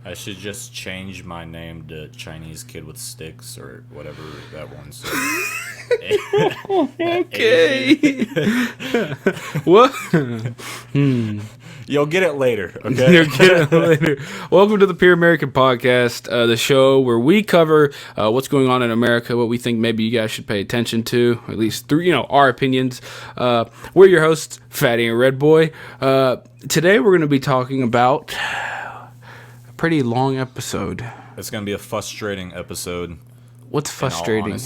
I should just change my name to Chinese Kid with Sticks or whatever that one said. Okay. What? You'll get it later, okay? You'll get it later. Welcome to the Pure American Podcast, the show where we cover what's going on in America, what we think maybe you guys should pay attention to, at least through, our opinions. We're your hosts, Fatty and Red Boy. Today we're going to be talking about a pretty long episode. It's going to be a frustrating episode. What's frustrating?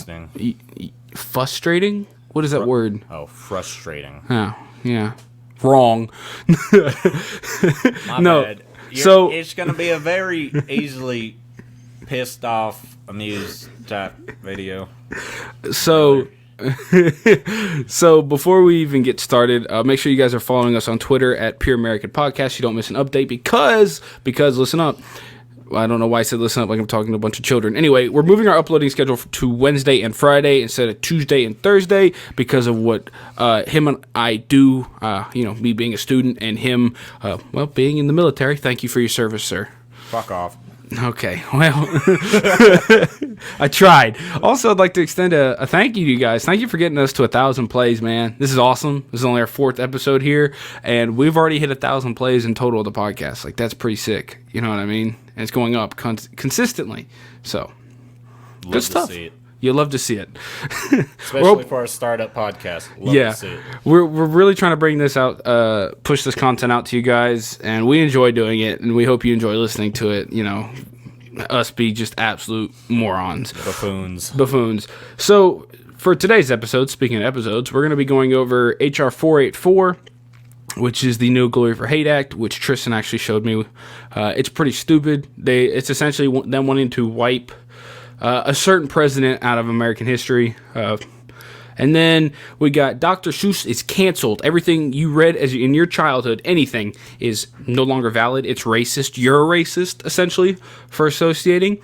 Frustrating? What is that word? Oh, frustrating. Oh, yeah. Wrong. My bad. It's going to be a very easily pissed off, amused type video. So before we even get started, make sure you guys are following us on Twitter at Pure American Podcast. So you don't miss an update because listen up. I don't know why I said listen up like I'm talking to a bunch of children. Anyway, we're moving our uploading schedule to Wednesday and Friday instead of Tuesday and Thursday because of what him and I do, me being a student and him, being in the military. Thank you for your service, sir. Fuck off. Okay, well, I tried. Also, I'd like to extend a thank you to you guys. Thank you for getting us to 1,000 plays, man. This is awesome. This is only our 4th episode here, and we've already hit 1,000 plays in total of the podcast. Like, that's pretty sick. You know what I mean? And it's going up consistently. So, good stuff. See it. You'll love to see it. Especially for our startup podcast. Love to see it. We're really trying to bring this out, push this content out to you guys, and we enjoy doing it, and we hope you enjoy listening to it. Us be just absolute morons. Buffoons. So, for today's episode, speaking of episodes, we're going to be going over H.R. 484, which is the No Glory for Hate Act, which Tristin actually showed me. It's pretty stupid. It's essentially them wanting to wipe a certain president out of American history. And then we got Dr. Seuss is canceled. Everything you read in your childhood, anything, is no longer valid. It's racist. You're a racist, essentially, for associating.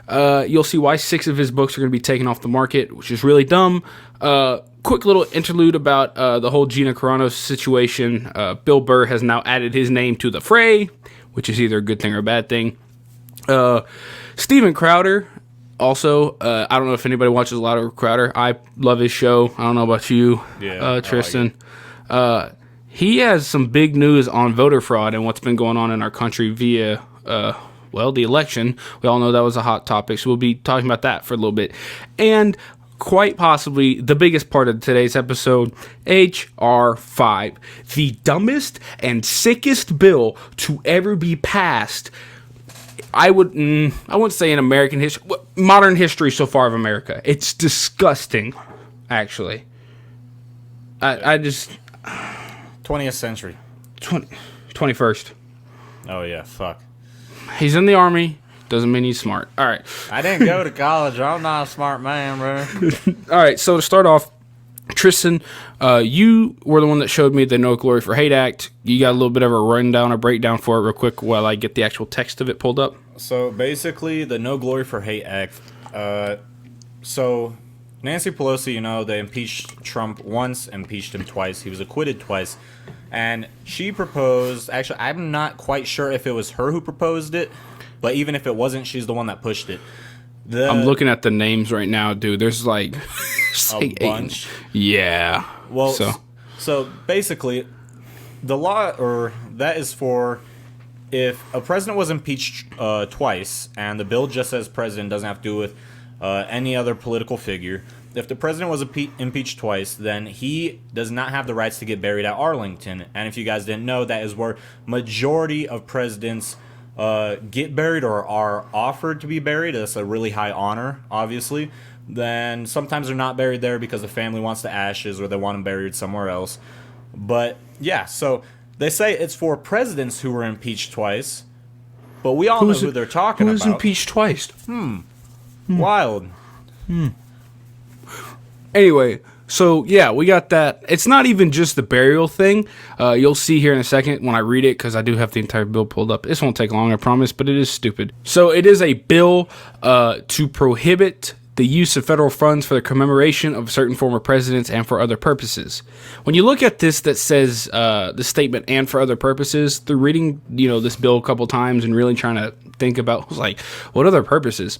You'll see why 6 of his books are going to be taken off the market, which is really dumb. Quick little interlude about the whole Gina Carano situation. Bill Burr has now added his name to the fray, which is either a good thing or a bad thing. Steven Crowder. Also, I don't know if anybody watches a lot of Crowder. I love his show. I don't know about you, Tristin. He has some big news on voter fraud and what's been going on in our country via, the election. We all know that was a hot topic, so we'll be talking about that for a little bit. And quite possibly the biggest part of today's episode, H.R. 5, the dumbest and sickest bill to ever be passed. I wouldn't say in American history, modern history so far of America. It's disgusting, actually. I just 20th century. 21st. Oh yeah, fuck. He's in the army. Doesn't mean he's smart. All right. I didn't go to college. I'm not a smart man, bro. All right. So to start off, Tristin, you were the one that showed me the No Glory for Hate Act. You got a little bit of a rundown or breakdown for it real quick while I get the actual text of it pulled up. So basically, the No Glory for Hate Act, so Nancy Pelosi, they impeached Trump once, impeached him twice. He was acquitted twice. And she proposed, actually, I'm not quite sure if it was her who proposed it, but even if it wasn't, she's the one that pushed it. I'm looking at the names right now, dude. There's like a bunch. Yeah. Well, so basically, the law, or that is for if a president was impeached twice, and the bill just says president, doesn't have to do with any other political figure. If the president was impeached twice, then he does not have the rights to get buried at Arlington. And if you guys didn't know, that is where majority of presidents get buried or are offered to be buried. That's a really high honor, obviously. Then sometimes they're not buried there because the family wants the ashes or they want them buried somewhere else. But yeah, so they say it's for presidents who were impeached twice, but we all know who they're talking about. Who's impeached twice? Wild. Anyway, so yeah, we got that. It's not even just the burial thing. You'll see here in a second when I read it, because I do have the entire bill pulled up. This won't take long, I promise, but it is stupid. So it is a bill to prohibit the use of federal funds for the commemoration of certain former presidents and for other purposes. When you look at this that says the statement "and for other purposes," through reading this bill a couple times and really trying to think about what other purposes.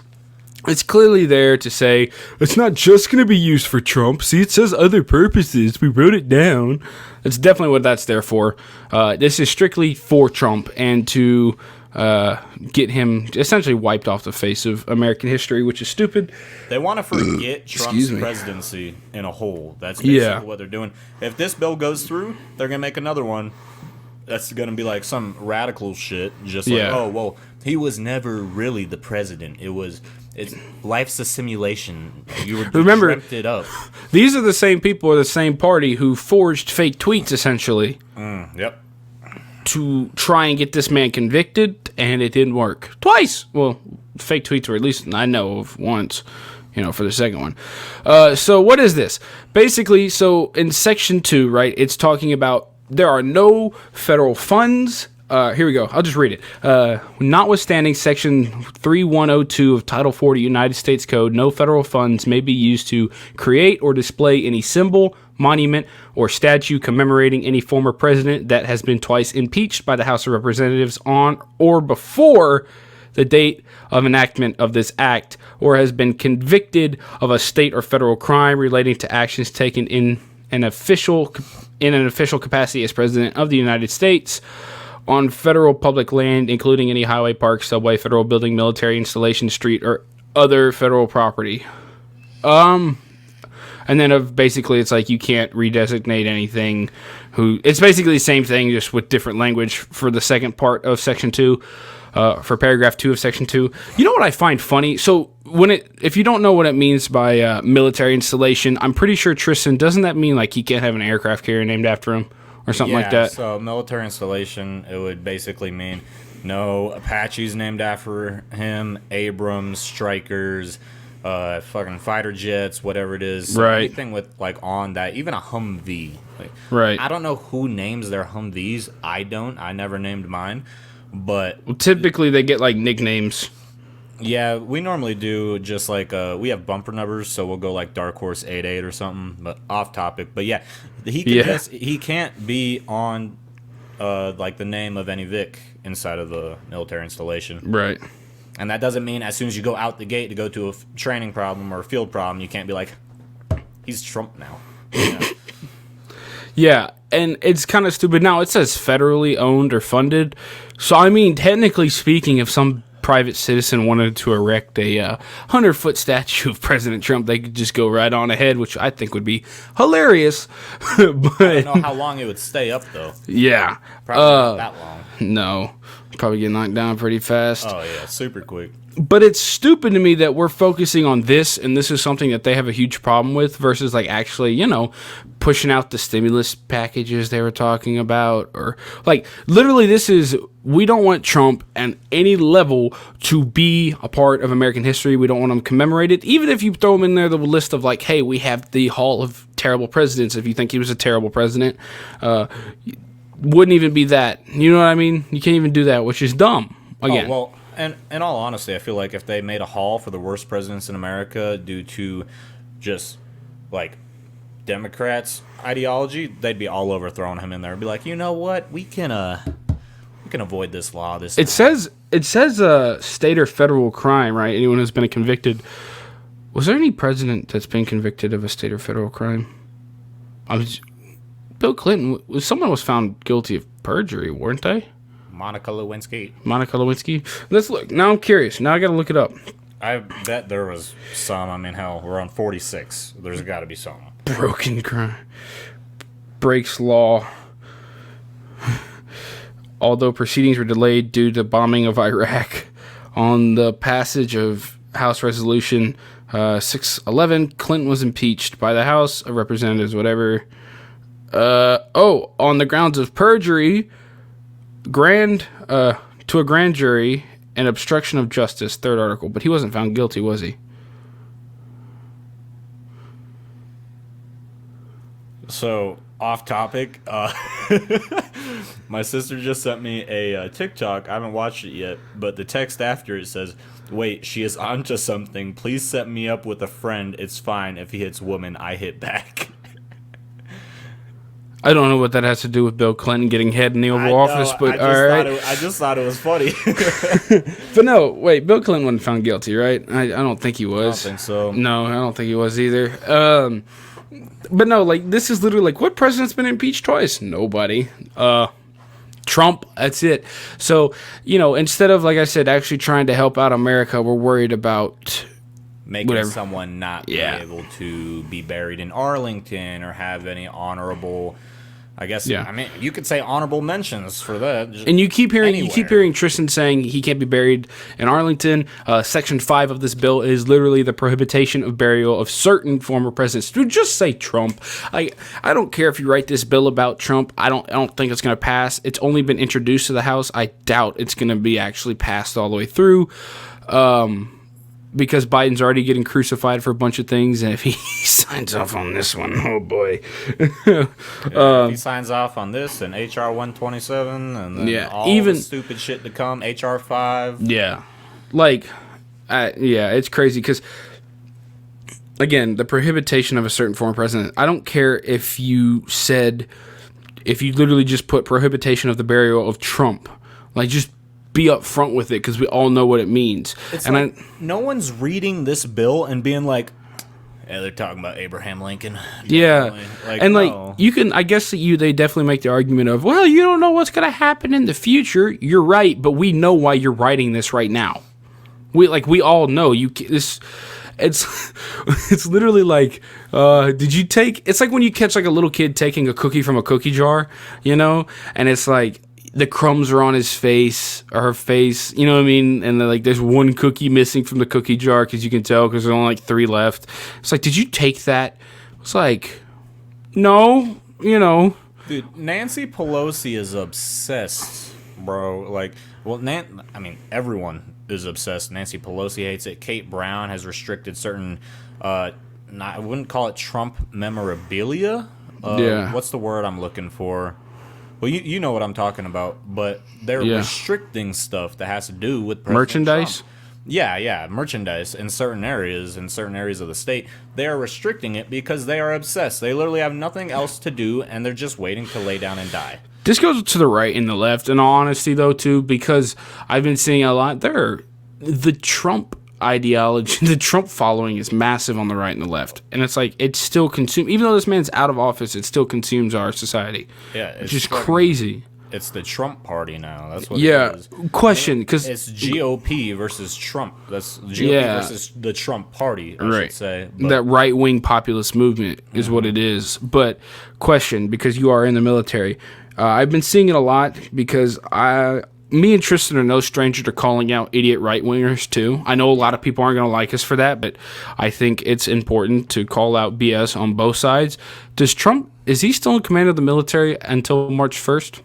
It's clearly there to say it's not just going to be used for Trump. See, it says other purposes. We wrote it down. That's definitely what that's there for. This is strictly for Trump and to get him essentially wiped off the face of American history, which is stupid. They want to forget Trump's presidency in a whole. That's basically what they're doing. If this bill goes through, they're going to make another one that's going to be like some radical shit. Just like, oh, well, he was never really the president. Life's a simulation. You dreamt it up. These are the same people or the same party who forged fake tweets, essentially. Yep. To try and get this man convicted, and it didn't work. Twice! Well, fake tweets were at least I know of once, for the second one. So what is this? Basically, so in Section 2, right, it's talking about there are no federal funds. Here we go. I'll just read it. Notwithstanding Section 3102 of Title 40 United States Code, no federal funds may be used to create or display any symbol, monument, or statue commemorating any former president that has been twice impeached by the House of Representatives on or before the date of enactment of this act, or has been convicted of a state or federal crime relating to actions taken in an official capacity as President of the United States on federal public land, including any highway, park, subway, federal building, military installation, street, or other federal property. And then basically it's like you can't redesignate anything. It's basically the same thing, just with different language for the second part of Section 2, for paragraph 2 of Section 2. You know what I find funny? So if you don't know what it means by military installation, I'm pretty sure, Tristan, doesn't that mean like he can't have an aircraft carrier named after him? Or something like that. So military installation, it would basically mean no Apaches named after him, Abrams, Strikers, fucking fighter jets, whatever it is. Right. Anything with on that, even a Humvee. Right. I don't know who names their Humvees. I don't. I never named mine. But typically they get nicknames. Yeah, we normally do just we have bumper numbers, so we'll go Dark Horse 88 or something, but off topic. But yeah, he can't be on the name of any Vic inside of the military installation. Right. And that doesn't mean as soon as you go out the gate to go to a training problem or a field problem, you can't be he's Trump now. Yeah, and it's kind of stupid. Now, it says federally owned or funded. So, I mean, technically speaking, if some private citizen wanted to erect a 100-foot statue of President Trump, they could just go right on ahead, which I think would be hilarious. But I don't know how long it would stay up, though. Yeah. Probably not that long. No. Probably get knocked down pretty fast. Oh, yeah. Super quick. But it's stupid to me that we're focusing on this, and this is something that they have a huge problem with, versus actually, pushing out the stimulus packages they were talking about, or literally we don't want Trump at any level to be a part of American history. We don't want him commemorated, even if you throw him in there the list of hey, we have the Hall of Terrible Presidents. If you think he was a terrible president, wouldn't even be that. You know what I mean? You can't even do that, which is dumb. Again. Oh, well, and in all honesty, I feel like if they made a hall for the worst presidents in America due to just Democrats' ideology, they'd be all over throwing him in there. Be like, you know what? We can avoid this law. It says state or federal crime, right? Anyone who's been convicted. Was there any president that's been convicted of a state or federal crime? Bill Clinton. Someone was found guilty of perjury, weren't they? Monica Lewinsky. Let's look. Now I'm curious. Now I got to look it up. I bet there was some. I mean, hell, we're on 46. There's got to be some. Broken crime. Breaks law. Although proceedings were delayed due to bombing of Iraq, on the passage of House Resolution 611, Clinton was impeached by the House of Representatives, whatever. On the grounds of perjury, to a grand jury, and obstruction of justice, third article. But he wasn't found guilty, was he? So, off topic. My sister just sent me a TikTok. I haven't watched it yet, but the text after it says, "Wait, she is onto something. Please set me up with a friend. It's fine if he hits women. I hit back." I don't know what that has to do with Bill Clinton getting head in the Oval Office, but I just thought it was funny. But no, wait, Bill Clinton wasn't found guilty, right? I don't think he was. I don't think so. No, I don't think he was either. But no, like, this is literally like, what president's been impeached twice? Nobody. Trump, that's it. So, instead of, like I said, actually trying to help out America, we're worried about making someone not be able to be buried in Arlington or have any honorable, I guess. Yeah. I mean, you could say honorable mentions for that. And you keep hearing Tristin saying he can't be buried in Arlington. Section 5 of this bill is literally the prohibition of burial of certain former presidents. Dude, just say Trump. I don't care if you write this bill about Trump. I don't think it's going to pass. It's only been introduced to the House. I doubt it's going to be actually passed all the way through. Because Biden's already getting crucified for a bunch of things, and if he signs off on this one, oh boy. If he signs off on this and HR 127, and then all the stupid shit to come, HR 5. Yeah. It's crazy, because, again, the prohibition of a certain former president, I don't care if you literally just put prohibition of the burial of Trump, like, just be up front with it, because we all know what it means. It's no one's reading this bill and being like, "Yeah, they're talking about Abraham Lincoln." Yeah, and no. You can, I guess they definitely make the argument of, well, you don't know what's going to happen in the future. You're right, but we know why you're writing this right now. We all know this. It's literally like, did you take? It's like when you catch like a little kid taking a cookie from a cookie jar, and it's like, the crumbs are on his face or her face, you know what I mean? And there's one cookie missing from the cookie jar, because you can tell, because there's only 3 left. It's like, did you take that? It's like, no, Dude, Nancy Pelosi is obsessed, bro. Everyone is obsessed. Nancy Pelosi hates it. Kate Brown has restricted certain, I wouldn't call it Trump memorabilia. What's the word I'm looking for? Well, you know what I'm talking about, but they're restricting stuff that has to do with President merchandise. Trump. Yeah, merchandise in certain areas of the state. They are restricting it because they are obsessed. They literally have nothing else to do, and they're just waiting to lay down and die. This goes to the right and the left, in all honesty, though, too, because I've been seeing a lot. The Trump ideology, the Trump following is massive on the right and the left, and it's like, it still consumes, even though this man's out of office, it still consumes our society. Yeah, it's just crazy. It's the Trump party now. That's what it is. Question, because it's GOP versus Trump. That's GOP versus the Trump party, I should say. But that right-wing populist movement is what it is. But question, because you are in the military, I've been seeing it a lot, because me and Tristin are no stranger to calling out idiot right-wingers, too. I know a lot of people aren't going to like us for that, but I think it's important to call out BS on both sides. Is he still in command of the military until March 1st?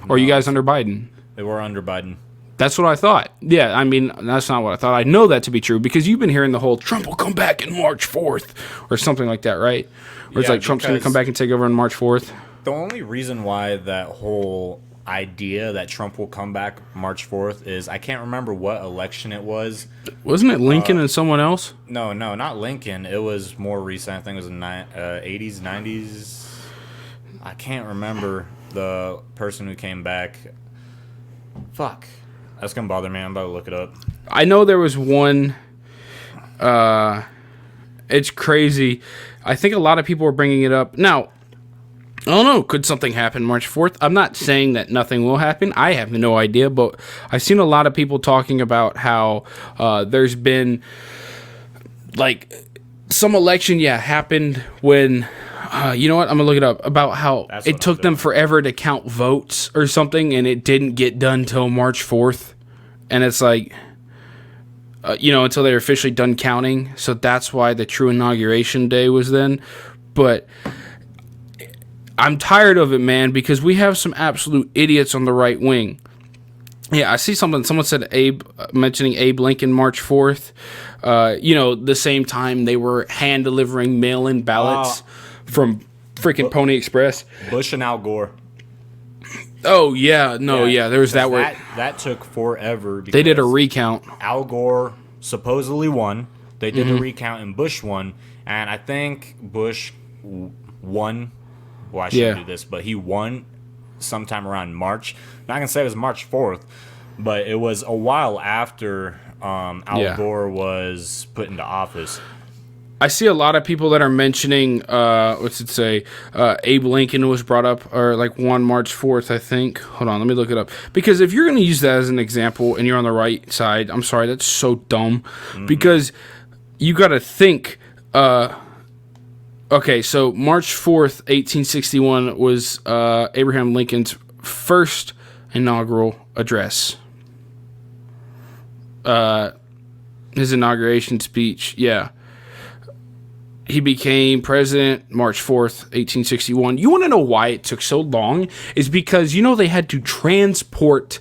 Or are you guys under Biden? They were under Biden. That's what I thought. Yeah, I mean, that's not what I thought. I know that to be true, because you've been hearing the whole Trump will come back in March 4th or something like that, right? Or it's like Trump's going to come back and take over on March 4th. The only reason why that whole idea that Trump will come back March 4th is, I can't remember what election it was. Wasn't it Lincoln and someone else? No, not Lincoln. It was more recent. I think it was in the 80s, 90s. I can't remember the person who came back. Fuck. That's going to bother me. I'm about to look it up. I know there was one. It's crazy. I think a lot of people were bringing it up. Now, I don't know. Could something happen March 4th? I'm not saying that nothing will happen. I have no idea, but I've seen a lot of people talking about how there's been, like, some election, happened when, you know what? I'm going to look it up, about how it took them forever to count votes or something, and it didn't get done till March 4th. And it's like, until they're officially done counting. So that's why the true inauguration day was then. But I'm tired of it, man, because we have some absolute idiots on the right wing. Yeah, I see something. Someone said mentioning Abe Lincoln March 4th. The same time they were hand delivering mail-in ballots from freaking Pony Express. Bush and Al Gore. Oh, yeah. No, yeah. There was that where... That took forever. Because they did a recount. Al Gore supposedly won. They did a recount and Bush won. And I think Bush won. Well, I shouldn't do this, but he won sometime around March. I'm not going to say it was March 4th, but it was a while after Al Gore was put into office. I see a lot of people that are mentioning, what's it say? Abe Lincoln was brought up, or like won March 4th, I think. Hold on, let me look it up. Because if you're going to use that as an example and you're on the right side, I'm sorry, that's so dumb. Because you got to think, okay, so March 4th, 1861 was Abraham Lincoln's first inaugural address. His inauguration speech, He became president March 4th, 1861. You want to know why it took so long? Is because, they had to transport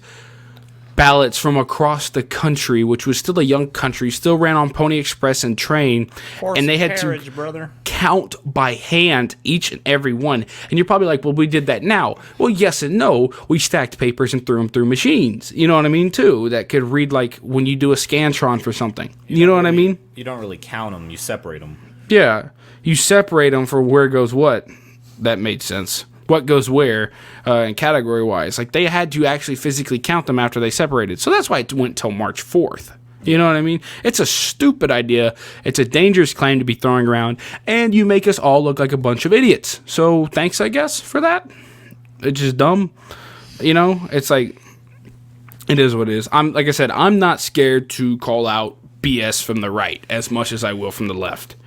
ballots from across the country, which was still a young country, still ran on Pony Express and train, and they had to count by hand each and every one. And you're probably like, well, we did that now. Well, yes and no. We stacked papers and threw them through machines. You know what I mean, too? That could read like when you do a Scantron for something. You know what I mean? You don't really count them. You separate them. Yeah, you separate them for where goes what. That made sense. What goes where, and category-wise. Like, they had to actually physically count them after they separated. So that's why it went till March 4th. You know what I mean? It's a stupid idea. It's a dangerous claim to be throwing around. And you make us all look like a bunch of idiots. So thanks, I guess, for that. It's just dumb. It's like, it is what it is. Like I said, I'm not scared to call out BS from the right as much as I will from the left.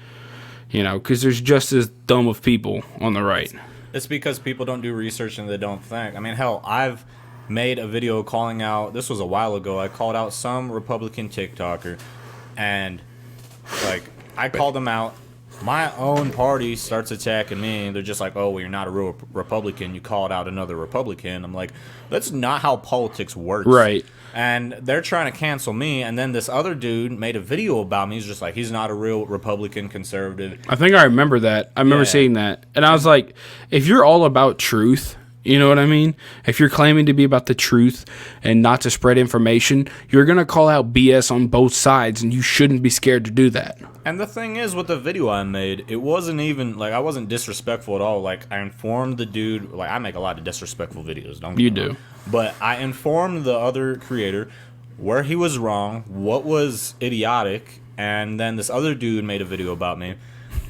Because there's just as dumb of people on the right. It's because people don't do research and they don't think. I mean, hell, I've made a video calling out, this was a while ago, I called out some Republican TikToker, and, I called them out. My own party starts attacking me. They're just like, oh, well, you're not a real Republican. You called out another Republican. I'm like, that's not how politics works. Right. And they're trying to cancel me. And then this other dude made a video about me. He's just like, he's not a real Republican conservative. I think I remember that. I remember seeing that. And I was like, if you're all about truth, you know what I mean? If you're claiming to be about the truth and not to spread information, you're going to call out BS on both sides, and you shouldn't be scared to do that. And the thing is, with the video I made, it wasn't even, I wasn't disrespectful at all. I informed the dude, I make a lot of disrespectful videos, don't you? You do. But I informed the other creator where he was wrong, what was idiotic, and then this other dude made a video about me.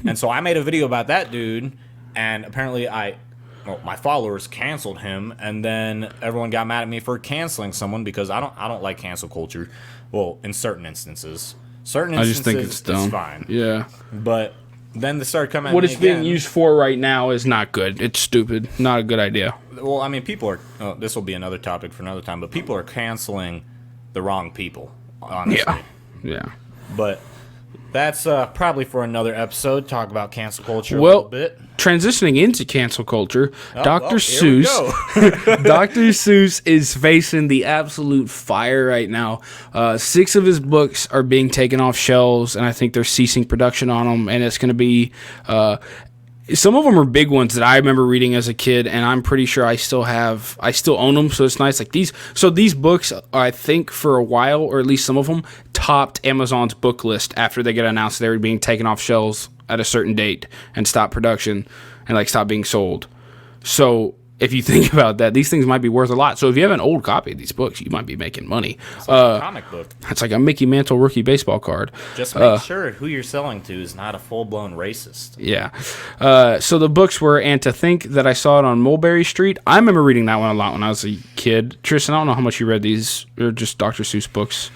And so I made a video about that dude, and apparently my followers canceled him, and then everyone got mad at me for canceling someone because I don't like cancel culture. Well, in certain instances. I just think it's dumb. It's fine. Yeah. But then they started coming at me what it's being used for right now is not good. It's stupid. Not a good idea. Well, I mean, people are... this will be another topic for another time, but people are canceling the wrong people, honestly. Yeah. But that's probably for another episode. Talk about cancel culture a little bit. Transitioning into cancel culture, Dr. Seuss. Dr. Seuss is facing the absolute fire right now. 6 of his books are being taken off shelves, and I think they're ceasing production on them. And it's going to be some of them are big ones that I remember reading as a kid, and I'm pretty sure I still own them. So it's nice. These books, I think for a while, or at least some of them, topped Amazon's book list after they get announced they were being taken off shelves at a certain date and stop production and stop being sold. So if you think about that, these things might be worth a lot. So if you have an old copy of these books, you might be making money. It's like a comic book. It's like a Mickey Mantle rookie baseball card. Just make sure who you're selling to is not a full-blown racist. Yeah. So the books were And to Think That I Saw It on Mulberry Street. I remember reading that one a lot when I was a kid. Tristan, I don't know how much you read these. They're just Dr. Seuss books.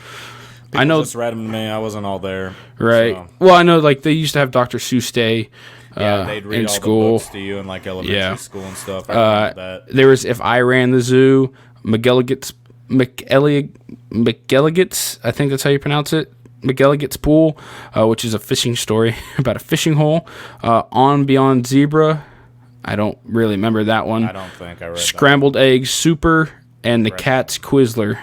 People I know just read them to me. I wasn't all there. Right. So. Well, I know they used to have Dr. Seuss Day. They'd read in all school. the books to you in elementary school and stuff. I remember that. There was If I Ran the Zoo, McElligot's, I think that's how you pronounce it. McElligot's Pool, which is a fishing story about a fishing hole. On Beyond Zebra, I don't really remember that one. I don't think I read Scrambled Eggs Super, and The Cat's Quizzler.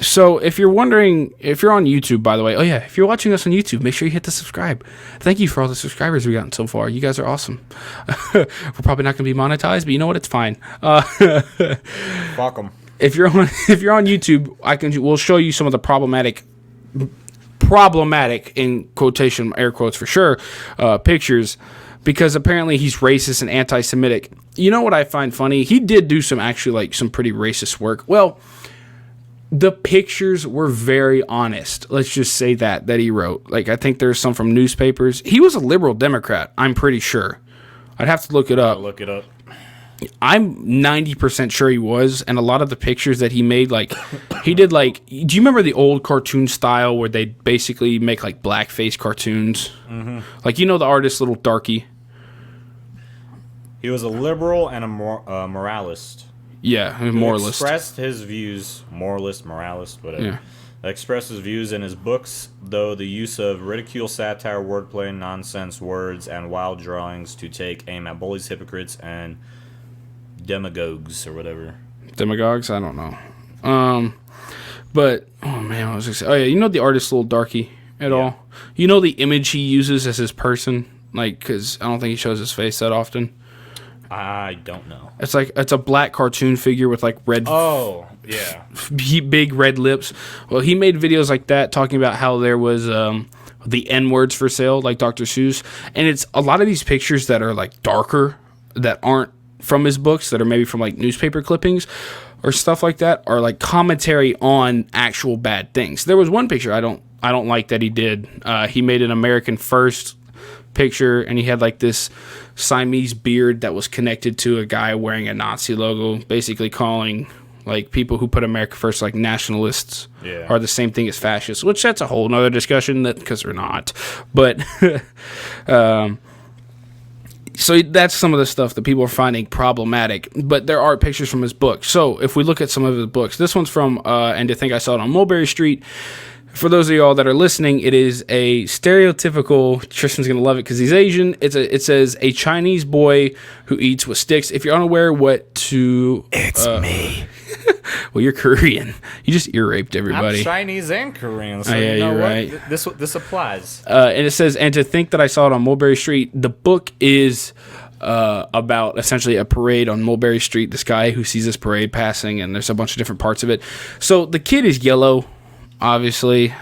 So if you're wondering, if you're on YouTube, by the way, if you're watching us on YouTube, make sure you hit the subscribe. Thank you for all the subscribers we've gotten so far. You guys are awesome. We're probably not going to be monetized, but you know what? It's fine. Fuck them. If you're on YouTube, we'll show you some of the problematic in quotation air quotes for sure pictures, because apparently he's racist and anti-Semitic. You know what I find funny? He did do some pretty racist work. Well, the pictures were very honest. Let's just say that he wrote. Like, I think there's some from newspapers. He was a liberal Democrat, I'm pretty sure. I'd have to look it up. Look it up. I'm 90% sure he was, and a lot of the pictures that he made, like, he did, like, do you remember the old cartoon style where they basically make, like, blackface cartoons? Mm-hmm. Like, you know the artist Little Darky? He was a liberal and a moralist. Yeah, a moralist. He expressed his views, moralist, whatever. Yeah. Expressed his views in his books, though the use of ridicule, satire, wordplay, nonsense words, and wild drawings to take aim at bullies, hypocrites, and demagogues, or whatever. Demagogues? I don't know. But, oh man, I was going to say, oh yeah, you know the artist Little Darky at all? You know the image he uses as his person? Like, because I don't think he shows his face that often. I don't know. It's a black cartoon figure with like red. Oh, yeah. Big red lips. Well, he made videos like that talking about how there was the N words for sale, like Dr. Seuss, and it's a lot of these pictures that are like darker, that aren't from his books, that are maybe from like newspaper clippings or stuff like that, are like commentary on actual bad things. There was one picture I don't like that he did. He made an American First picture, and he had like this Siamese beard that was connected to a guy wearing a Nazi logo, basically calling like people who put America first like nationalists are the same thing as fascists, which that's a whole nother discussion, that because they're not. But so that's some of the stuff that people are finding problematic, but there are pictures from his book. So if we look at some of his books, this one's from And to Think I Saw It on Mulberry Street. For those of y'all that are listening, it is a stereotypical, Tristan's going to love it because he's Asian. It says, a Chinese boy who eats with sticks. If you're unaware what to... It's me. Well, you're Korean. You just ear raped everybody. I'm Chinese and Korean, so yeah, you know you're what? right. This applies. And it says, and to think that I saw it on Mulberry Street. The book is about essentially a parade on Mulberry Street. This guy who sees this parade passing, and there's a bunch of different parts of it. So the kid is yellow, obviously,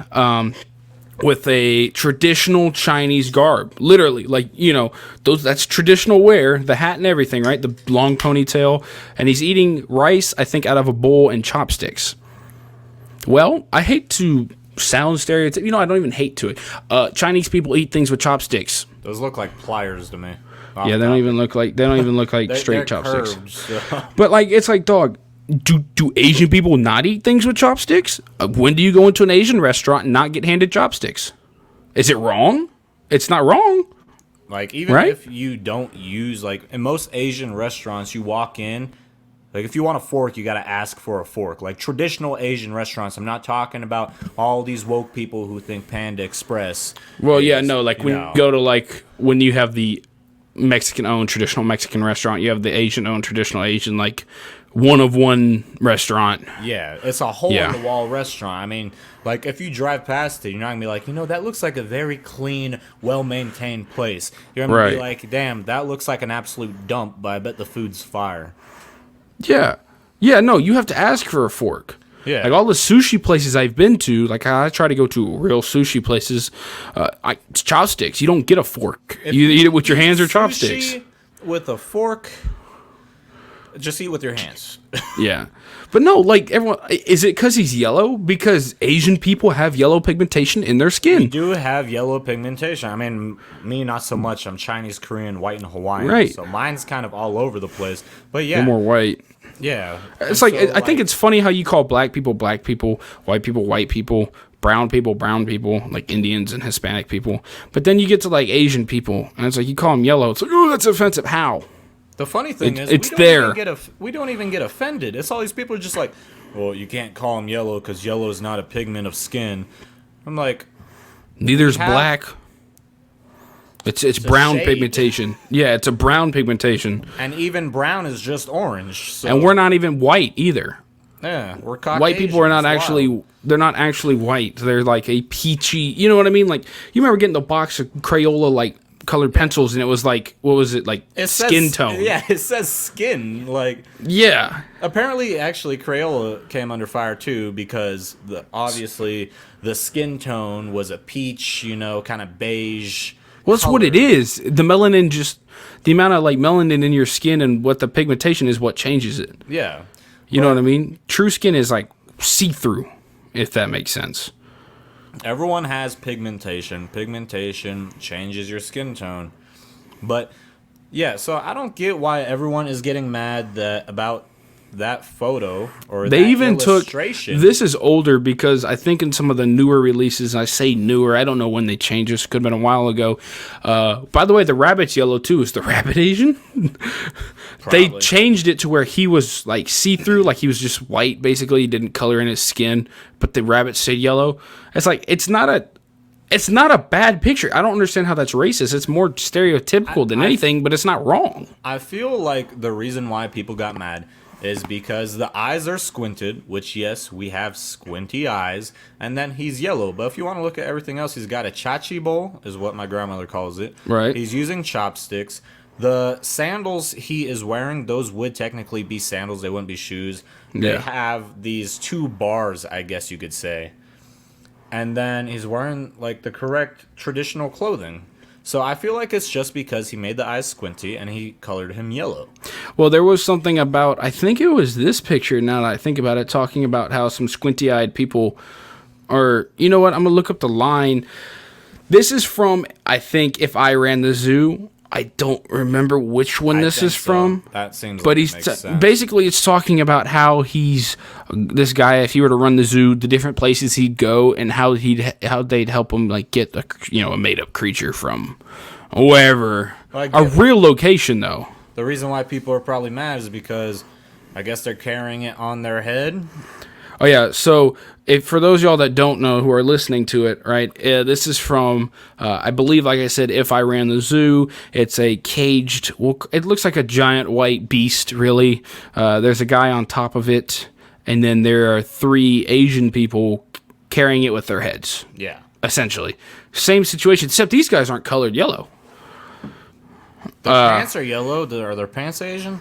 with a traditional Chinese garb, literally, like, you know, that's traditional wear, the hat and everything, right? The long ponytail, and he's eating rice, I think, out of a bowl and chopsticks. Well, I hate to sound stereotypical, you know, I don't even hate to it. Chinese people eat things with chopsticks. Those look like pliers to me. Yeah, they don't even look like straight chopsticks. Curved, so. But like, it's like, dog, do Asian people not eat things with chopsticks? When do you go into an Asian restaurant and not get handed chopsticks? Is it wrong? It's not wrong. Like, even if you don't use, like, in most Asian restaurants, you walk in, like, if you want a fork, you got to ask for a fork. Like, traditional Asian restaurants, I'm not talking about all these woke people who think Panda Express. Well, yeah, no, like, when you go to, like, when you have the Mexican-owned traditional Mexican restaurant, you have the Asian-owned traditional Asian, like, one-of-one restaurant. Yeah, it's a hole-in-the-wall restaurant. I mean, like, if you drive past it, you're not going to be like, you know, that looks like a very clean, well-maintained place. You're going to be like, damn, that looks like an absolute dump, but I bet the food's fire. Yeah. Yeah, no, you have to ask for a fork. Yeah. Like, all the sushi places I've been to, like, I try to go to real sushi places, it's chopsticks. You don't get a fork. You eat it with your hands or chopsticks. With a fork... Just eat with your hands. Yeah. But no, like, everyone, is it because he's yellow? Because Asian people have yellow pigmentation in their skin. We do have yellow pigmentation. I mean, me, not so much. I'm Chinese, Korean, white, and Hawaiian. Right. So mine's kind of all over the place. But yeah. They're more white. Yeah. It's like, I think it's funny how you call black people, white people, white people, brown people, like Indians and Hispanic people. But then you get to, like, Asian people, and it's like, you call them yellow. It's like, oh, that's offensive. How? The funny thing is, we don't even get offended. It's all these people are just like, well, you can't call them yellow because yellow is not a pigment of skin. I'm like, neither's black. It's brown pigmentation. Yeah, it's a brown pigmentation. And even brown is just orange. So. And we're not even white either. Yeah, we're Caucasian. White people are not actually, they're not actually white. They're like a peachy, you know what I mean? Like, you remember getting the box of Crayola, like, colored pencils, and it was like, what was it, like, skin tone? Yeah, it says skin, like... Yeah. Apparently, actually, Crayola came under fire, too, because obviously the skin tone was a peach, kind of beige. Well, that's color. what it is. The melanin the amount of, like, melanin in your skin and what the pigmentation is what changes it. Yeah. You know what I mean? True skin is like see-through, if that makes sense. Everyone has pigmentation. Pigmentation changes your skin tone. But, yeah, so I don't get why everyone is getting mad about that photo or they that even illustration. This is older because I think in some of the newer releases, I say newer, I don't know when they changed this, could have been a while ago. By the way, the rabbit's yellow too. Is the rabbit Asian? They changed it to where he was like see-through, like he was just white, basically. He didn't color in his skin, but the rabbit stayed yellow. It's like, it's not a bad picture. I don't understand how that's racist. It's more stereotypical than anything, but it's not wrong. I feel like the reason why people got mad is because the eyes are squinted, which, yes, we have squinty eyes, and then he's yellow. But if you want to look at everything else, he's got a chachi bowl, is what my grandmother calls it. Right. He's using chopsticks. The sandals he is wearing, those would technically be sandals. They wouldn't be shoes. Yeah. They have these 2 bars, I guess you could say. And then he's wearing, like, the correct traditional clothing. So I feel like it's just because he made the eyes squinty and he colored him yellow. Well, there was something about, I think it was this picture, now that I think about it, talking about how some squinty-eyed people are, you know what, I'm going to look up the line. This is from, I think, If I Ran the Zoo. I don't remember which one this is from. That seems but like it makes sense. Basically, it's talking about how this guy, if he were to run the zoo, the different places he'd go, and how they'd help him like get a made up creature from wherever. A real location, though. The reason why people are probably mad is because I guess they're carrying it on their head. Oh, yeah. So, for those of y'all that don't know who are listening to it, right, this is from, I believe, like I said, If I Ran the Zoo. It's a caged, well, it looks like a giant white beast, really. There's a guy on top of it, and then there are 3 Asian people carrying it with their heads. Yeah. Essentially. Same situation, except these guys aren't colored yellow. The pants are yellow. Are their pants Asian?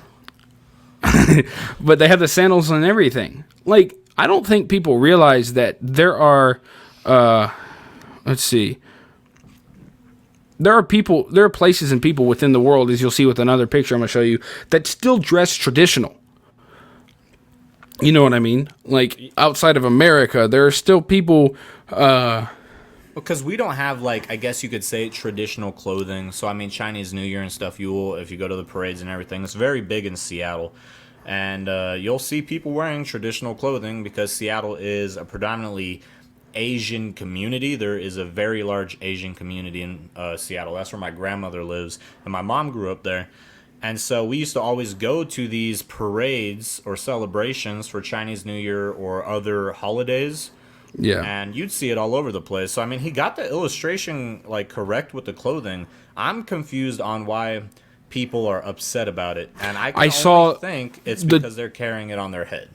But they have the sandals and everything. Like, I don't think people realize that there are, let's see, there are places and people within the world, as you'll see with another picture I'm going to show you, that still dress traditional. You know what I mean? Like, outside of America, there are still people, because we don't have, like, I guess you could say traditional clothing. So, I mean, Chinese New Year and stuff, if you go to the parades and everything, it's very big in Seattle. And you'll see people wearing traditional clothing because Seattle is a predominantly Asian community. There is a very large Asian community in Seattle. That's where my grandmother lives, and my mom grew up there. And so we used to always go to these parades or celebrations for Chinese New Year or other holidays. Yeah. And you'd see it all over the place. So, I mean, he got the illustration, like, correct with the clothing. I'm confused on why people are upset about it, and I only think it's because they're carrying it on their head.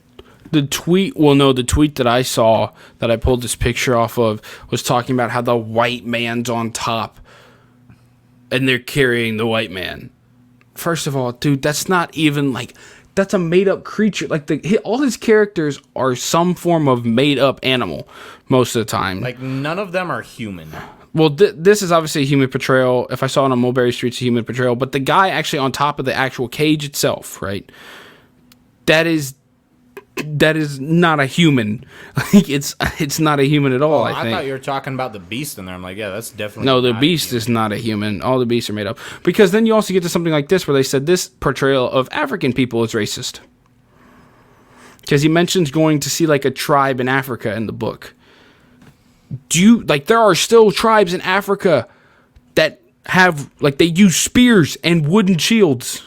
The tweet that I saw, that I pulled this picture off of, was talking about how the white man's on top and they're carrying the white man. First of all, dude, that's not even like, that's a made up creature. Like, all his characters are some form of made up animal most of the time. Like, none of them are human. Well, this is obviously a human portrayal. If I saw it on Mulberry Street, it's a human portrayal. But the guy actually on top of the actual cage itself, right? That is not a human. Like, it's not a human at all. I think. Thought you were talking about the beast in there. I'm like, yeah, that's definitely no. The beast is not a human. All the beasts are made up. Because then you also get to something like this, where they said this portrayal of African people is racist. Because he mentions going to see like a tribe in Africa in the book. There are still tribes in Africa that have, like, they use spears and wooden shields.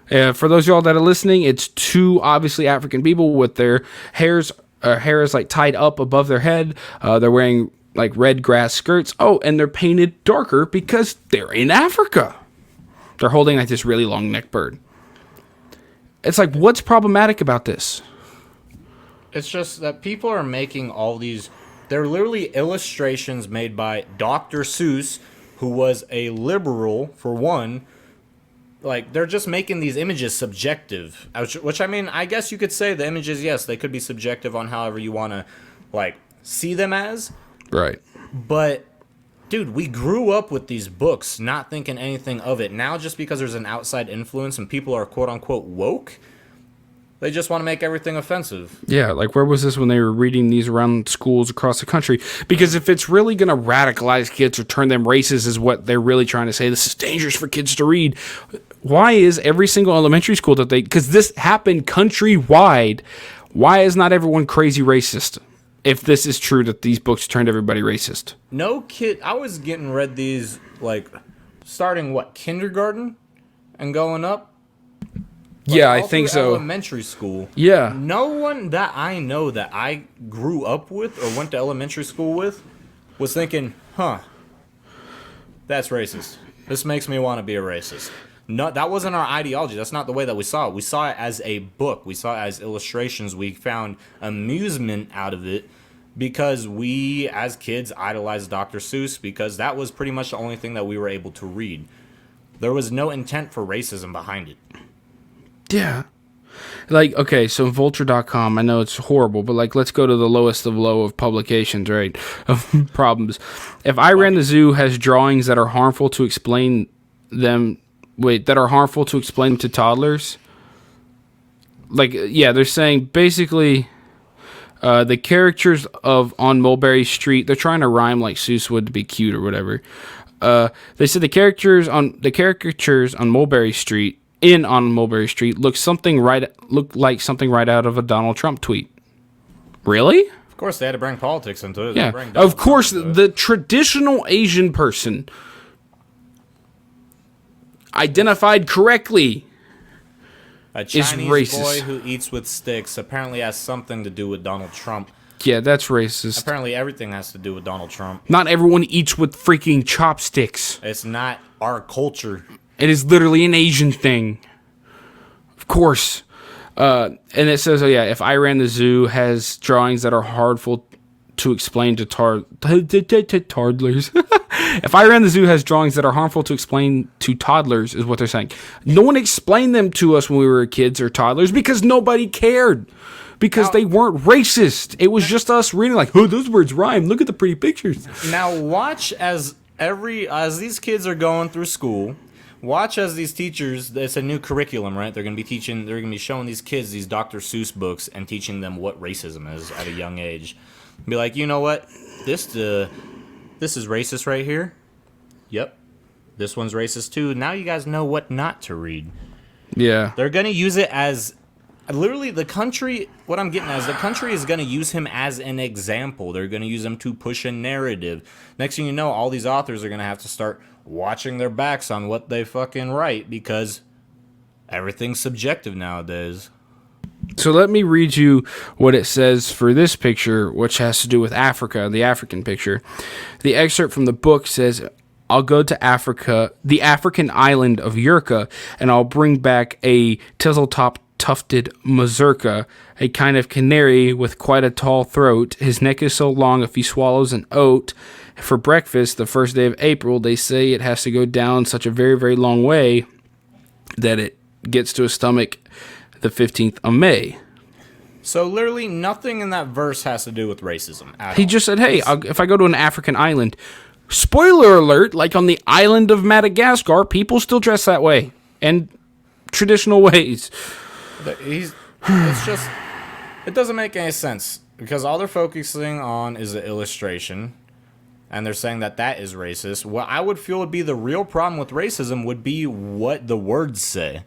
For those of y'all that are listening, it's 2 obviously African people with their hair is like tied up above their head. They're wearing like red grass skirts. Oh, and they're painted darker because they're in Africa. They're holding like this really long neck bird. It's like, what's problematic about this? It's just that people are making all these. They're literally illustrations made by Dr. Seuss, who was a liberal, for one. Like, they're just making these images subjective. Which, I mean, I guess you could say the images, yes, they could be subjective on however you want to, like, see them as. Right. But, dude, we grew up with these books not thinking anything of it. Now, just because there's an outside influence and people are quote-unquote woke, they just want to make everything offensive. Yeah, like where was this when they were reading these around schools across the country? Because if it's really going to radicalize kids or turn them racist is what they're really trying to say. This is dangerous for kids to read. Why is every single elementary school that they... Because this happened countrywide. Why is not everyone crazy racist? If this is true that these books turned everybody racist. No kid... I was getting read these, like, starting, kindergarten? And going up? Yeah, I think so. Elementary school. Yeah. No one that I know that I grew up with or went to elementary school with was thinking, that's racist. This makes me want to be a racist. No, that wasn't our ideology. That's not the way that we saw it. We saw it as a book. We saw it as illustrations. We found amusement out of it because we, as kids, idolized Dr. Seuss because that was pretty much the only thing that we were able to read. There was no intent for racism behind it. Yeah. Like, okay, so Vulture.com, I know it's horrible, but, like, let's go to the lowest of low of publications, right? Of problems. If I Ran the Zoo has drawings that are harmful to explain them... that are harmful to explain to toddlers. Like, yeah, they're saying basically the characters on Mulberry Street, they're trying to rhyme like Seuss would to be cute or whatever. They said the caricatures on Mulberry Street look like something right out of a Donald Trump tweet. Really? Of course, they had to bring politics into it. Yeah, of course, the traditional Asian person identified correctly. A Chinese boy who eats with sticks apparently has something to do with Donald Trump. Yeah, that's racist. Apparently everything has to do with Donald Trump. Not everyone eats with freaking chopsticks. It's not our culture. It is literally an Asian thing. Of course. And it says, if I Ran the Zoo has drawings that are hardful to explain to toddlers. If I Ran the Zoo has drawings that are harmful to explain to toddlers, is what they're saying. No one explained them to us when we were kids or toddlers because nobody cared. Because they weren't racist. It was just us reading like, oh, those words rhyme. Look at the pretty pictures. Now watch as these kids are going through school. Watch as these teachers, it's a new curriculum, right? They're going to be showing these kids these Dr. Seuss books and teaching them what racism is at a young age. Be like, you know what? This is racist right here. Yep. This one's racist too. Now you guys know what not to read. Yeah. They're going to use it as... Literally, the country... What I'm getting at is the country is going to use him as an example. They're going to use him to push a narrative. Next thing you know, all these authors are going to have to start watching their backs on what they fucking write because everything's subjective nowadays. So let me read you what it says for this picture, which has to do with Africa, the African picture. The excerpt from the book says, I'll go to Africa, the African island of Yurka, and I'll bring back a tizzle-top tufted mazurka, a kind of canary with quite a tall throat. His neck is so long if he swallows an oat for breakfast the first day of April, they say it has to go down such a very, very long way that it gets to his stomach the 15th of May. So literally nothing in that verse has to do with racism at He all. just said, hey, if I go to an African island, spoiler alert, like on the island of Madagascar, people still dress that way. And traditional ways. It doesn't make any sense because all they're focusing on is the illustration and they're saying that is racist. What I would feel would be the real problem with racism would be what the words say.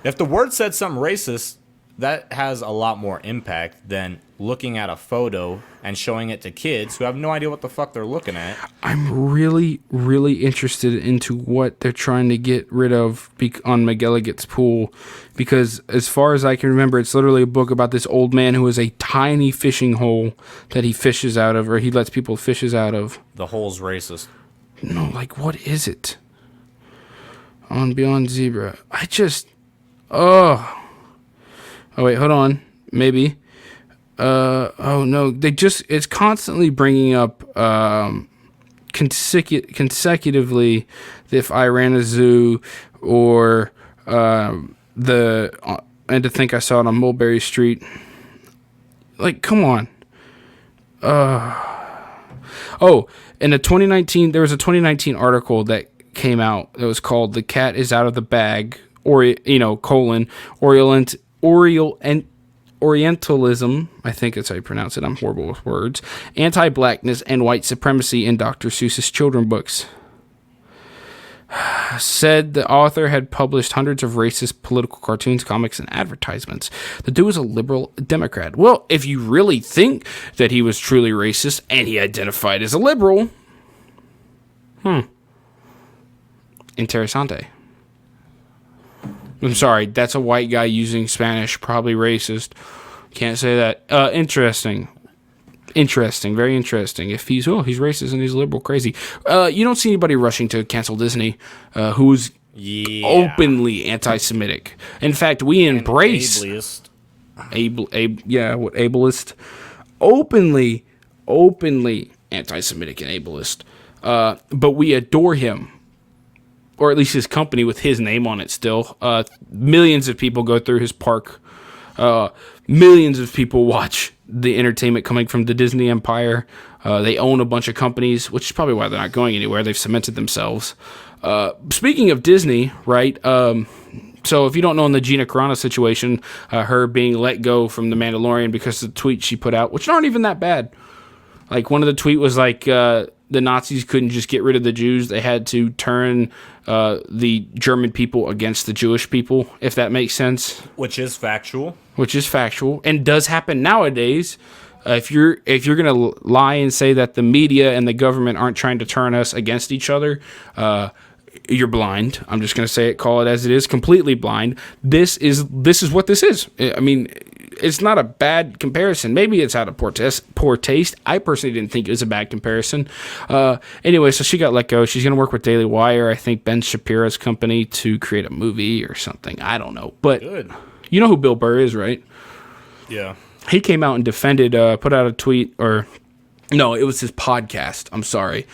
If the word said something racist, that has a lot more impact than looking at a photo and showing it to kids who have no idea what the fuck they're looking at. I'm really, really interested into what they're trying to get rid of on McGilligan's Pool, because as far as I can remember, it's literally a book about this old man who has a tiny fishing hole that he fishes out of, or he lets people fishes out of. The hole's racist. No, like, what is it? On Beyond Zebra. Oh, wait, hold on. Maybe. it's constantly bringing up consecutively if I ran a zoo or and to think I saw it on Mulberry Street. Like, come on. In a 2019, there was a 2019 article that came out that was called "The Cat is Out of the Bag," Orientalism, I think that's how you pronounce it. I'm horrible with words. Anti-blackness and white supremacy in Dr. Seuss's children's books. Said the author had published hundreds of racist political cartoons, comics, and advertisements. The dude was a liberal Democrat. Well, if you really think that he was truly racist and he identified as a liberal, interesante. I'm sorry, that's a white guy using Spanish, probably racist. Can't say that. Interesting, very interesting. If he's racist and he's liberal, crazy. You don't see anybody rushing to cancel Disney, who's openly anti-Semitic. In fact, we embrace ableist, openly anti-Semitic and ableist. But we adore him. Or at least his company with his name on it still. Millions of people go through his park. Millions of people watch the entertainment coming from the Disney empire. They own a bunch of companies, which is probably why they're not going anywhere. They've cemented themselves. Speaking of Disney, right? So if you don't know, in the Gina Carano situation, her being let go from The Mandalorian because of the tweets she put out, which aren't even that bad. Like, one of the tweet was like, the Nazis couldn't just get rid of the Jews. They had to turn the German people against the Jewish people, if that makes sense. Which is factual. And does happen nowadays. If you're going to lie and say that the media and the government aren't trying to turn us against each other, you're blind. I'm just going to say it, call it as it is, completely blind. This is what this is. I mean, it's not a bad comparison. Maybe it's out of poor taste. I personally didn't think it was a bad comparison. Anyway, so she got let go. She's going to work with Daily Wire, I think Ben Shapiro's company, to create a movie or something. I don't know. But good. You know who Bill Burr is, right? Yeah. He came out and defended, put out a tweet, or no, it was his podcast. I'm sorry.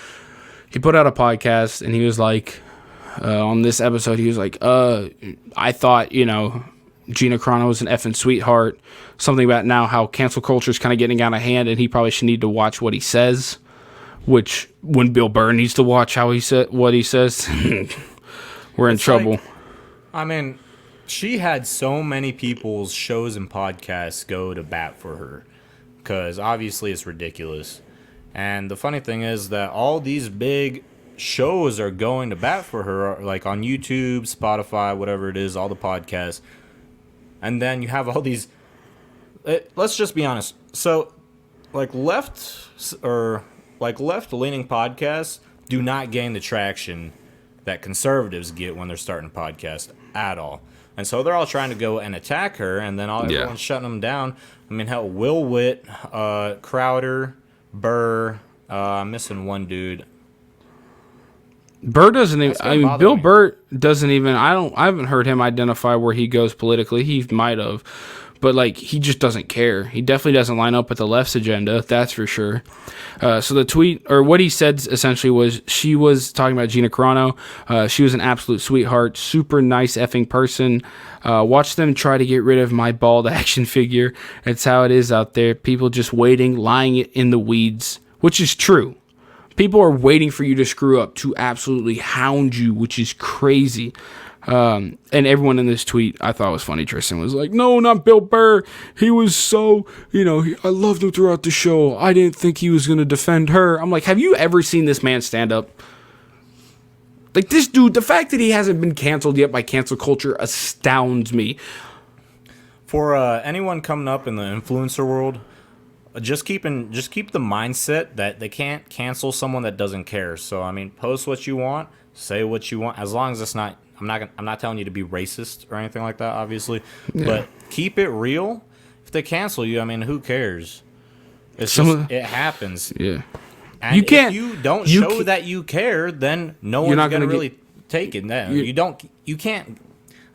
He put out a podcast and he was like, on this episode, he was like, I thought, Gina Carano was an effing sweetheart. Something about now how cancel culture is kind of getting out of hand, and he probably should need to watch what he says. Which, when Bill Burr needs to watch what he says, we're in trouble. I mean, she had so many people's shows and podcasts go to bat for her, because obviously it's ridiculous. And the funny thing is that all these big shows are going to bat for her, like on YouTube, Spotify, whatever it is, all the podcasts. And then you have all these. Let's just be honest. So, left-leaning podcasts do not gain the traction that conservatives get when they're starting a podcast at all. And so they're all trying to go and attack her, and then everyone's shutting them down. I mean, hell, Will Witt, Crowder, Burr. I'm missing one dude. Burr doesn't even. I mean, Bill Burr doesn't even. I haven't heard him identify where he goes politically. He might have, but he just doesn't care. He definitely doesn't line up with the left's agenda. That's for sure. So the tweet, or what he said essentially, was she was talking about Gina Carano. She was an absolute sweetheart, super nice effing person. Watch them try to get rid of my bald action figure. It's how it is out there. People just waiting, lying in the weeds, which is true. People are waiting for you to screw up to absolutely hound you, which is crazy. And everyone in this tweet, I thought was funny. Tristan was like, no, not Bill Burr. He was so, I loved him throughout the show. I didn't think he was going to defend her. I'm like, have you ever seen this man stand up? Like, this dude, the fact that he hasn't been canceled yet by cancel culture astounds me. For anyone coming up in the influencer world, just keep the mindset that they can't cancel someone that doesn't care. So I mean, post what you want, say what you want, as long as it's not. I'm not telling you to be racist or anything like that, obviously, but keep it real. If they cancel you, I mean, who cares? It happens. Yeah, and if you don't show that you care, then no one's gonna really take it. You can't.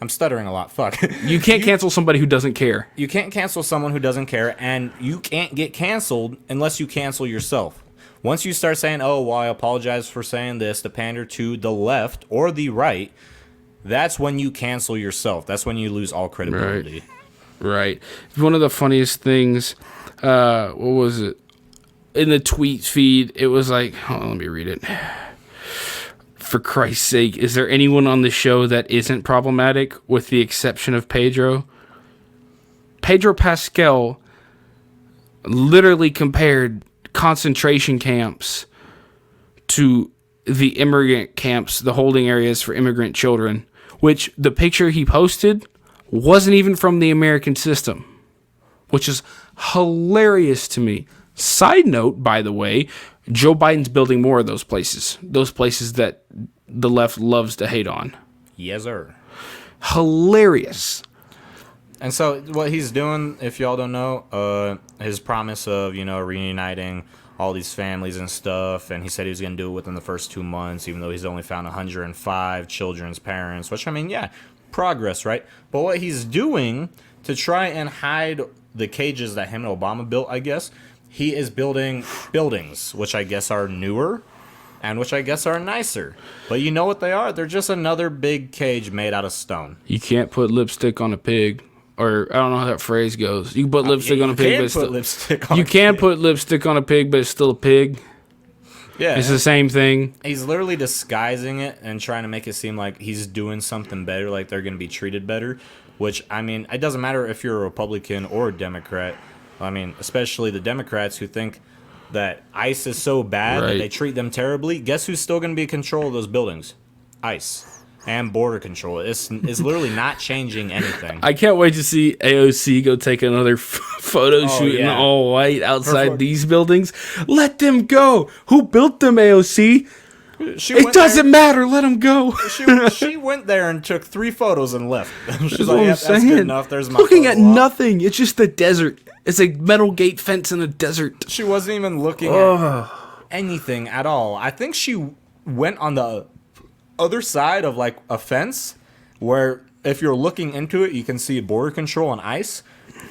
I'm stuttering a lot. Fuck. You can't cancel somebody who doesn't care. You can't cancel someone who doesn't care, and you can't get canceled unless you cancel yourself. Once you start saying, oh, well, I apologize for saying this to pander to the left or the right, that's when you cancel yourself. That's when you lose all credibility. Right. One of the funniest things, what was it? In the tweet feed, it was like, hold on, let me read it. For Christ's sake, is there anyone on the show that isn't problematic with the exception of Pedro? Pedro Pascal literally compared concentration camps to the immigrant camps, the holding areas for immigrant children, which the picture he posted wasn't even from the American system, which is hilarious to me. Side note, by the way, Joe Biden's building more of those places that the left loves to hate on. Yes, sir. Hilarious. And so what he's doing, if y'all don't know, his promise of, reuniting all these families and stuff, and he said he was going to do it within the first 2 months, even though he's only found 105 children's parents, which, progress, right? But what he's doing to try and hide the cages that him and Obama built, I guess, he is building buildings, which I guess are newer and which I guess are nicer. But you know what they are? They're just another big cage made out of stone. You can't put lipstick on a pig. Or, I don't know how that phrase goes. You can put lipstick on a pig, but it's still... You can put lipstick on a pig, but it's still a pig. Yeah. It's the same thing. He's literally disguising it and trying to make it seem like he's doing something better, like they're going to be treated better. Which, it doesn't matter if you're a Republican or a Democrat. Especially the Democrats who think that ICE is so bad that they treat them terribly. Guess who's still going to be in control of those buildings? ICE. And border control. It's literally not changing anything. I can't wait to see AOC go take another photo shoot in all white outside these buildings. Let them go. Who built them, AOC? It doesn't matter. Let them go. She went there and took 3 photos and left. She's like, that's good enough. There's my looking at nothing. It's just the desert. It's a metal gate fence in a desert. She wasn't even looking at anything at all. I think she went on the other side of like a fence where if you're looking into it you can see border control and ICE,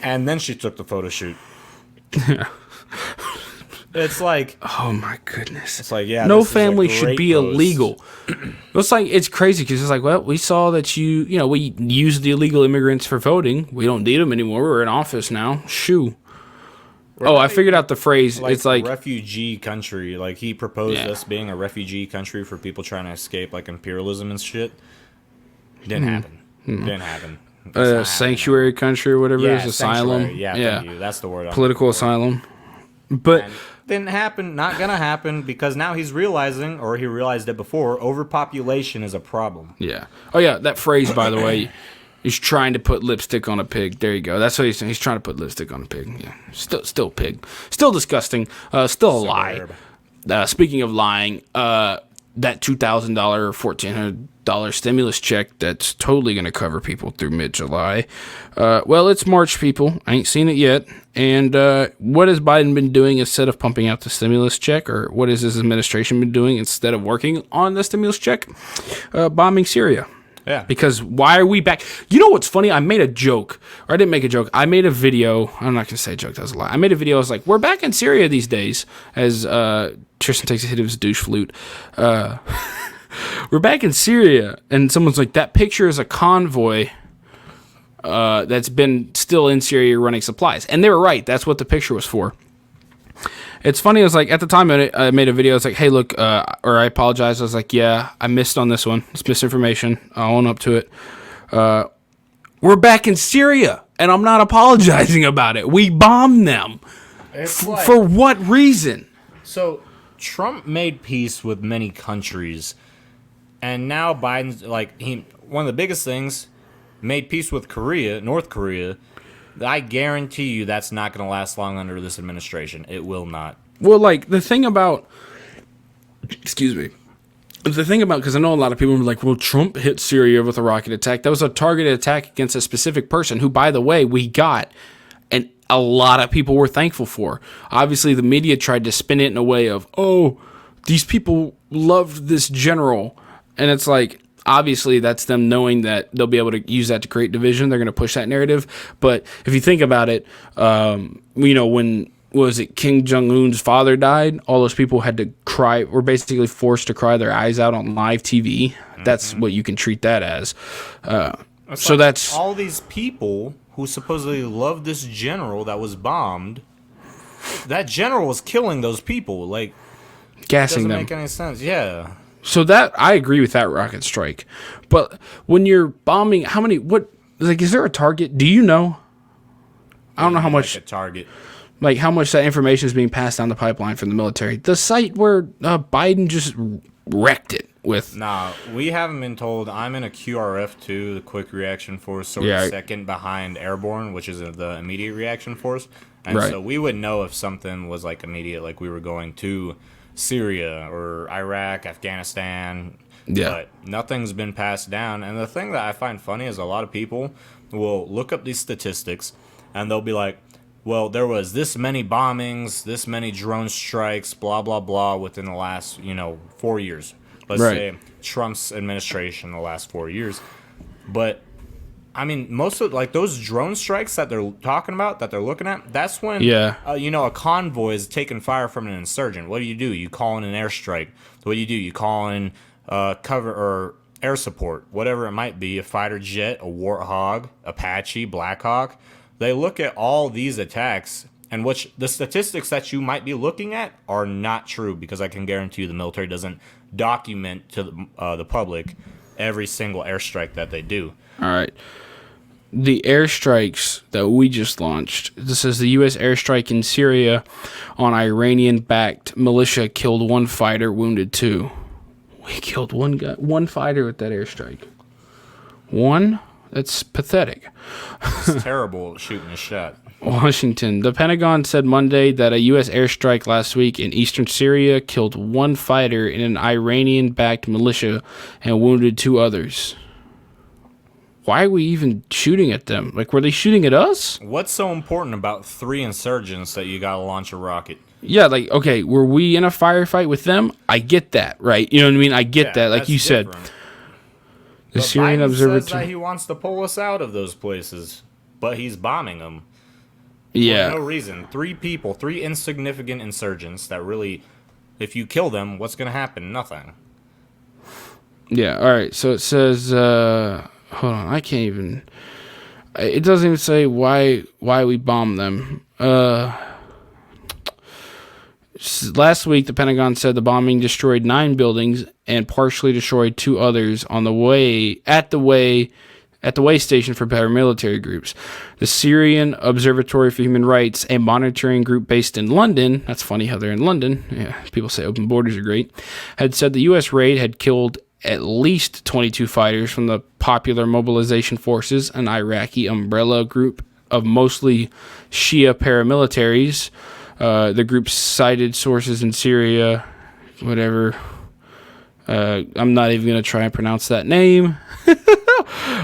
and then she took the photo shoot. It's like, oh my goodness, it's like, yeah, no family should be pose. Illegal. It's like, it's crazy because it's like, well, we saw that we used the illegal immigrants for voting, we don't need them anymore, we're in office now, shoo. I figured out the phrase. It's like refugee country. Like he proposed us being a refugee country for people trying to escape like imperialism and shit. Didn't happen. Didn't happen. Sanctuary country or whatever it is. Asylum. Yeah. Thank you. That's the word. Political asylum. But didn't happen. Not gonna happen because now he's realizing, or he realized it before, overpopulation is a problem. Yeah. Oh yeah, that phrase, by the way. He's trying to put lipstick on a pig. There you go. That's what he's saying. He's trying to put lipstick on a pig. Yeah. Still pig. Still disgusting. Still a lie. Speaking of lying, that $2,000 or $1,400 stimulus check that's totally going to cover people through mid-July. Well, it's March, people. I ain't seen it yet. And what has Biden been doing instead of pumping out the stimulus check? Or what has his administration been doing instead of working on the stimulus check? Bombing Syria. Yeah. Because why are we back? You know what's funny? I made a joke. Or I didn't make a joke. I made a video. I'm not going to say a joke. That was a lie. I made a video. I was like, we're back in Syria these days. As Tristan takes a hit of his douche flute. We're back in Syria. And someone's like, that picture is a convoy that's been still in Syria running supplies. And they were right. That's what the picture was for. It's funny, I was like, at the time I made a video, I was like, hey, look, or I apologize. I was like, yeah, I missed on this one. It's misinformation. I'll own up to it. We're back in Syria, and I'm not apologizing about it. We bombed them. For what reason? So, Trump made peace with many countries, and now Biden's, one of the biggest things, made peace with North Korea. I guarantee you that's not going to last long under this administration. It will not. Well, the thing about... Excuse me. The thing about... Because I know a lot of people were like, well, Trump hit Syria with a rocket attack. That was a targeted attack against a specific person who, by the way, we got. And a lot of people were thankful for. Obviously, the media tried to spin it in a way of, oh, these people loved this general. And it's like... obviously that's them knowing that they'll be able to use that to create division. They're going to push that narrative. But if you think about it, when was it Kim Jong-un's father died, all those people had to cry, were basically forced to cry their eyes out on live TV. That's what you can treat that as. That's all these people who supposedly love this general that was bombed. That general was killing those people, like gassing them. Doesn't make any sense. Yeah. So that I agree with that rocket strike, but when you're bombing, is there a target? Do you know? I don't know how much a target. Like how much that information is being passed down the pipeline from the military. The site where Biden just wrecked it with. Nah, we haven't been told. I'm in a QRF2, the Quick Reaction Force, so we're second behind Airborne, which is the Immediate Reaction Force. And so we would know if something was like immediate, like we were going to Syria or Iraq, Afghanistan. Yeah. But nothing's been passed down. And the thing that I find funny is a lot of people will look up these statistics and they'll be like, well, there was this many bombings, this many drone strikes, blah, blah, blah, within the last, 4 years. Let's say Trump's administration the last 4 years. But, I mean, most of, like, those drone strikes that they're talking about, that they're looking at, that's when, a convoy is taking fire from an insurgent. What do? You call in an airstrike. What do? You call in cover or air support, whatever it might be, a fighter jet, a Warthog, Apache, Black Hawk. They look at all these attacks, and the statistics that you might be looking at are not true, because I can guarantee you the military doesn't document to the public every single airstrike that they do. All right. The airstrikes that we just launched, this is the U.S. airstrike in Syria on Iranian-backed militia killed 1 fighter, wounded 2. We killed one fighter with that airstrike. 1? That's pathetic. It's terrible shooting a shot. Washington. The Pentagon said Monday that a U.S. airstrike last week in eastern Syria killed 1 fighter in an Iranian-backed militia and wounded 2 others. Why are we even shooting at them? Like, were they shooting at us? What's so important about 3 insurgents that you gotta launch a rocket? Yeah, like, okay, were we in a firefight with them? I get that, right? You know what I mean? I get that, like you said. The Syrian Observatory says that he wants to pull us out of those places, but he's bombing them. Yeah. For no reason. 3 people, 3 insignificant insurgents that really, if you kill them, what's going to happen? Nothing. Yeah, all right. So it says, hold on, I can't even. It doesn't even say why we bombed them. Last week, the Pentagon said the bombing destroyed 9 buildings and partially destroyed 2 others on the way station for paramilitary groups. The Syrian Observatory for Human Rights, a monitoring group based in London, that's funny how they're in London, yeah, people say open borders are great, had said the U.S. raid had killed at least 22 fighters from the Popular Mobilization Forces, an Iraqi umbrella group of mostly Shia paramilitaries. The group cited sources in Syria, whatever. I'm not even going to try and pronounce that name.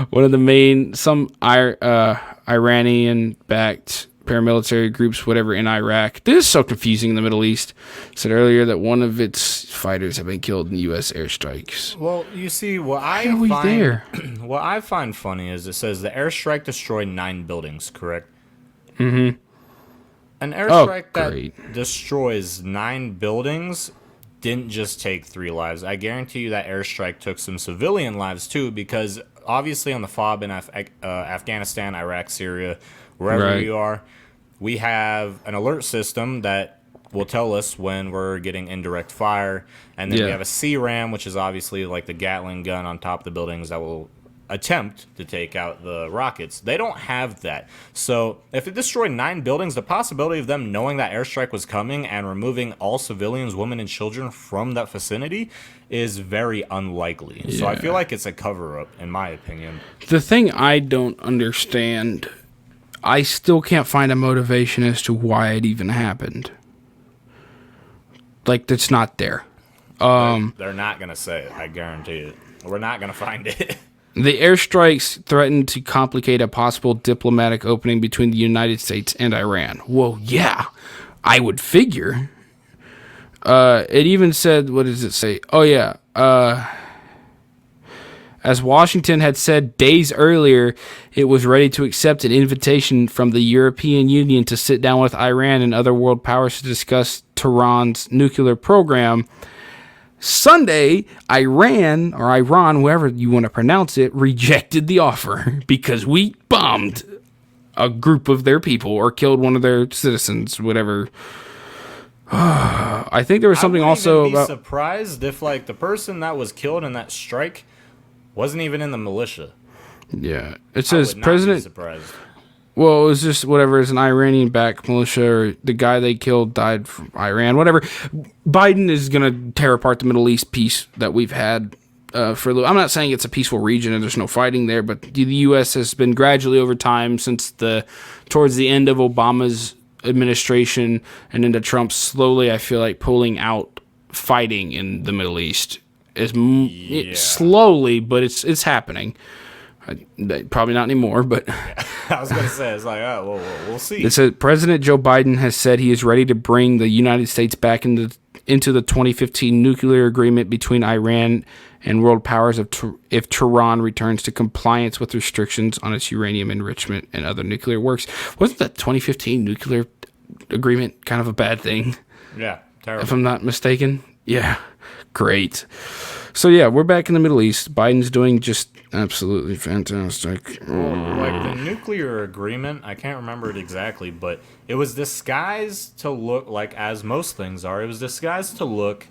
One of the main, some Iranian-backed paramilitary groups, whatever, in Iraq. This is so confusing in the Middle East. Said earlier that one of its fighters have been killed in U.S. airstrikes. Well, you see, what I find funny is it says the airstrike destroyed 9 buildings, correct? Mm-hmm. An airstrike that destroys 9 buildings didn't just take 3 lives. I guarantee you that airstrike took some civilian lives too, because obviously on the FOB in Afghanistan, Iraq, Syria, wherever you are, we have an alert system that will tell us when we're getting indirect fire. And then we have a CRAM, which is obviously like the Gatling gun on top of the buildings that will attempt to take out the rockets. They don't have that. So if it destroyed 9 buildings, the possibility of them knowing that airstrike was coming and removing all civilians, women, and children from that vicinity is very unlikely. So I feel like it's a cover-up, in my opinion. The thing I don't understand, I still can't find a motivation as to why it even happened. Like, it's not there. They're not going to say it, I guarantee it. We're not going to find it. The airstrikes threatened to complicate a possible diplomatic opening between the United States and Iran. Well, yeah, I would figure. It even said, what does it say? Oh, yeah. as Washington had said days earlier it was ready to accept an invitation from the European Union to sit down with Iran and other world powers to discuss Tehran's nuclear program. Sunday, Iran, whoever you want to pronounce it, rejected the offer because we bombed a group of their people or killed one of their citizens, whatever. I think there was something also about... I'd be surprised if, like, the person that was killed in that strike wasn't even in the militia. Yeah. It says President... President... Be surprised. Well, it was just whatever. It's an Iranian-backed militia, or the guy they killed died from Iran, whatever. Biden is going to tear apart the Middle East peace that we've had for a little. I'm not saying it's a peaceful region and there's no fighting there, but the U.S. has been gradually over time since towards the end of Obama's administration and into Trump, slowly, I feel like, pulling out fighting in the Middle East. Slowly, but it's happening. Probably not anymore, but... I was going to say, it's like, oh, well, we'll see. It says President Joe Biden has said he is ready to bring the United States back into the 2015 nuclear agreement between Iran and world powers if Tehran returns to compliance with restrictions on its uranium enrichment and other nuclear works. Wasn't that 2015 nuclear agreement kind of a bad thing? Yeah, terrible. If I'm not mistaken. Yeah, great. So yeah, we're back in the Middle East. Biden's doing just absolutely fantastic. Like the nuclear agreement, I can't remember it exactly, but it was disguised to look like, as most things are, it was disguised to look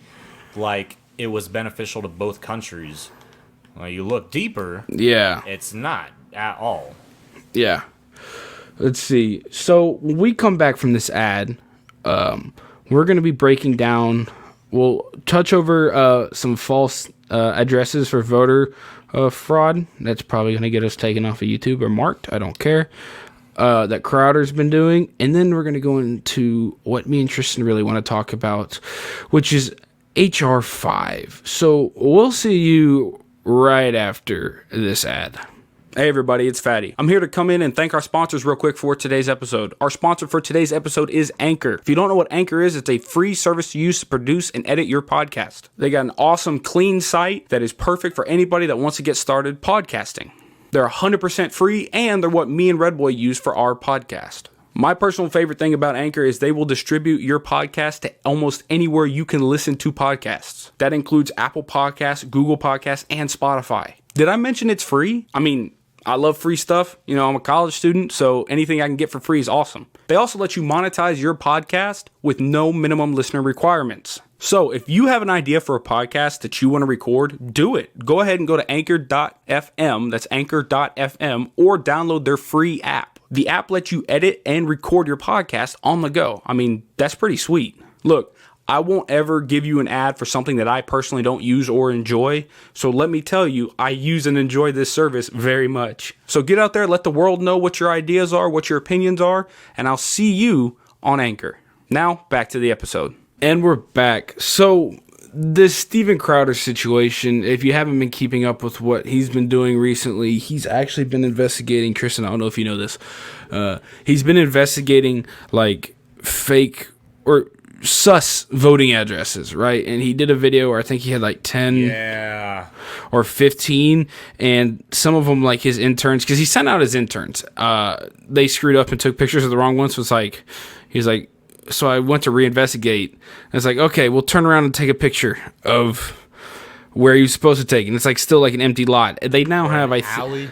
like it was beneficial to both countries. When you look deeper, yeah, it's not at all. Yeah. Let's see. So when we come back from this ad, we're going to be breaking down... We'll touch over some false addresses for voter fraud. That's probably going to get us taken off of YouTube or marked. I don't care. That Crowder's been doing. And then we're going to go into what me and Tristan really want to talk about, which is HR 5. So we'll see you right after this ad. Hey everybody, it's Fatty. I'm here to come in and thank our sponsors real quick for today's episode. Our sponsor for today's episode is Anchor. If you don't know what Anchor is, it's a free service to use to produce and edit your podcast. They got an awesome, clean site that is perfect for anybody that wants to get started podcasting. They're 100% free, and they're what me and Redboy use for our podcast. My personal favorite thing about Anchor is they will distribute your podcast to almost anywhere you can listen to podcasts. That includes Apple Podcasts, Google Podcasts, and Spotify. Did I mention it's free? I mean... I love free stuff. You know, I'm a college student, so anything I can get for free is awesome. They also let you monetize your podcast with no minimum listener requirements. So if you have an idea for a podcast that you want to record, do it. Go ahead and go to anchor.fm, that's anchor.fm, or download their free app. The app lets you edit and record your podcast on the go. I mean, that's pretty sweet. Look, I won't ever give you an ad for something that I personally don't use or enjoy. So let me tell you, I use and enjoy this service very much. So get out there, let the world know what your ideas are, what your opinions are, and I'll see you on Anchor. Now, back to the episode. And we're back. So this Steven Crowder situation, if you haven't been keeping up with what he's been doing recently, he's actually been investigating, Tristan, I don't know if you know this, he's been investigating like fake or sus voting addresses, right? And he did a video where I think he had like 10 or 15, and some of them like his interns, because he sent out his interns, they screwed up and took pictures of the wrong ones. So it's like, he's like, so I went to reinvestigate, and it's like, okay, we'll turn around and take a picture of where you're supposed to take it. And it's like still like an empty lot. They now have alley.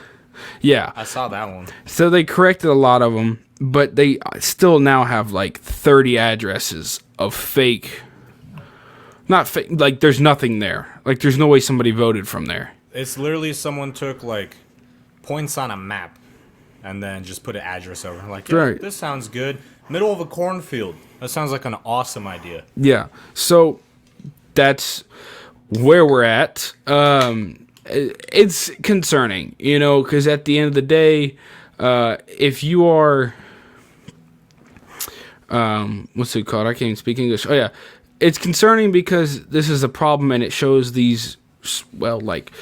Yeah, I saw that one. So they corrected a lot of them, but they still now have like 30 addresses of fake, not fake, like there's nothing there. Like there's no way somebody voted from there. It's literally someone took like points on a map and then just put an address over. Like, yeah, right. This sounds good. Middle of a cornfield. That sounds like an awesome idea. Yeah. So that's where we're at. It's concerning, you know, because at the end of the day, if you are... what's it called? I can't even speak English. Oh yeah, it's concerning because this is a problem and it shows these, well, like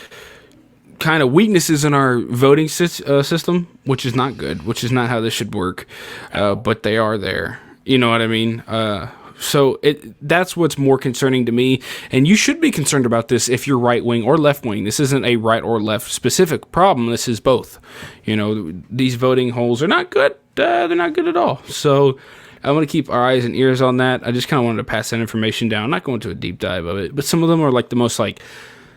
kind of weaknesses in our voting system, which is not good, which is not how this should work. But they are there. You know what I mean? So that's what's more concerning to me. And you should be concerned about this if you're right wing or left wing. This isn't a right or left specific problem. This is both. These voting holes are not good. They're not good at all. So I want to keep our eyes and ears on that. I just kind of wanted to pass that information down. I'm not going to a deep dive of it, but some of them are like the most like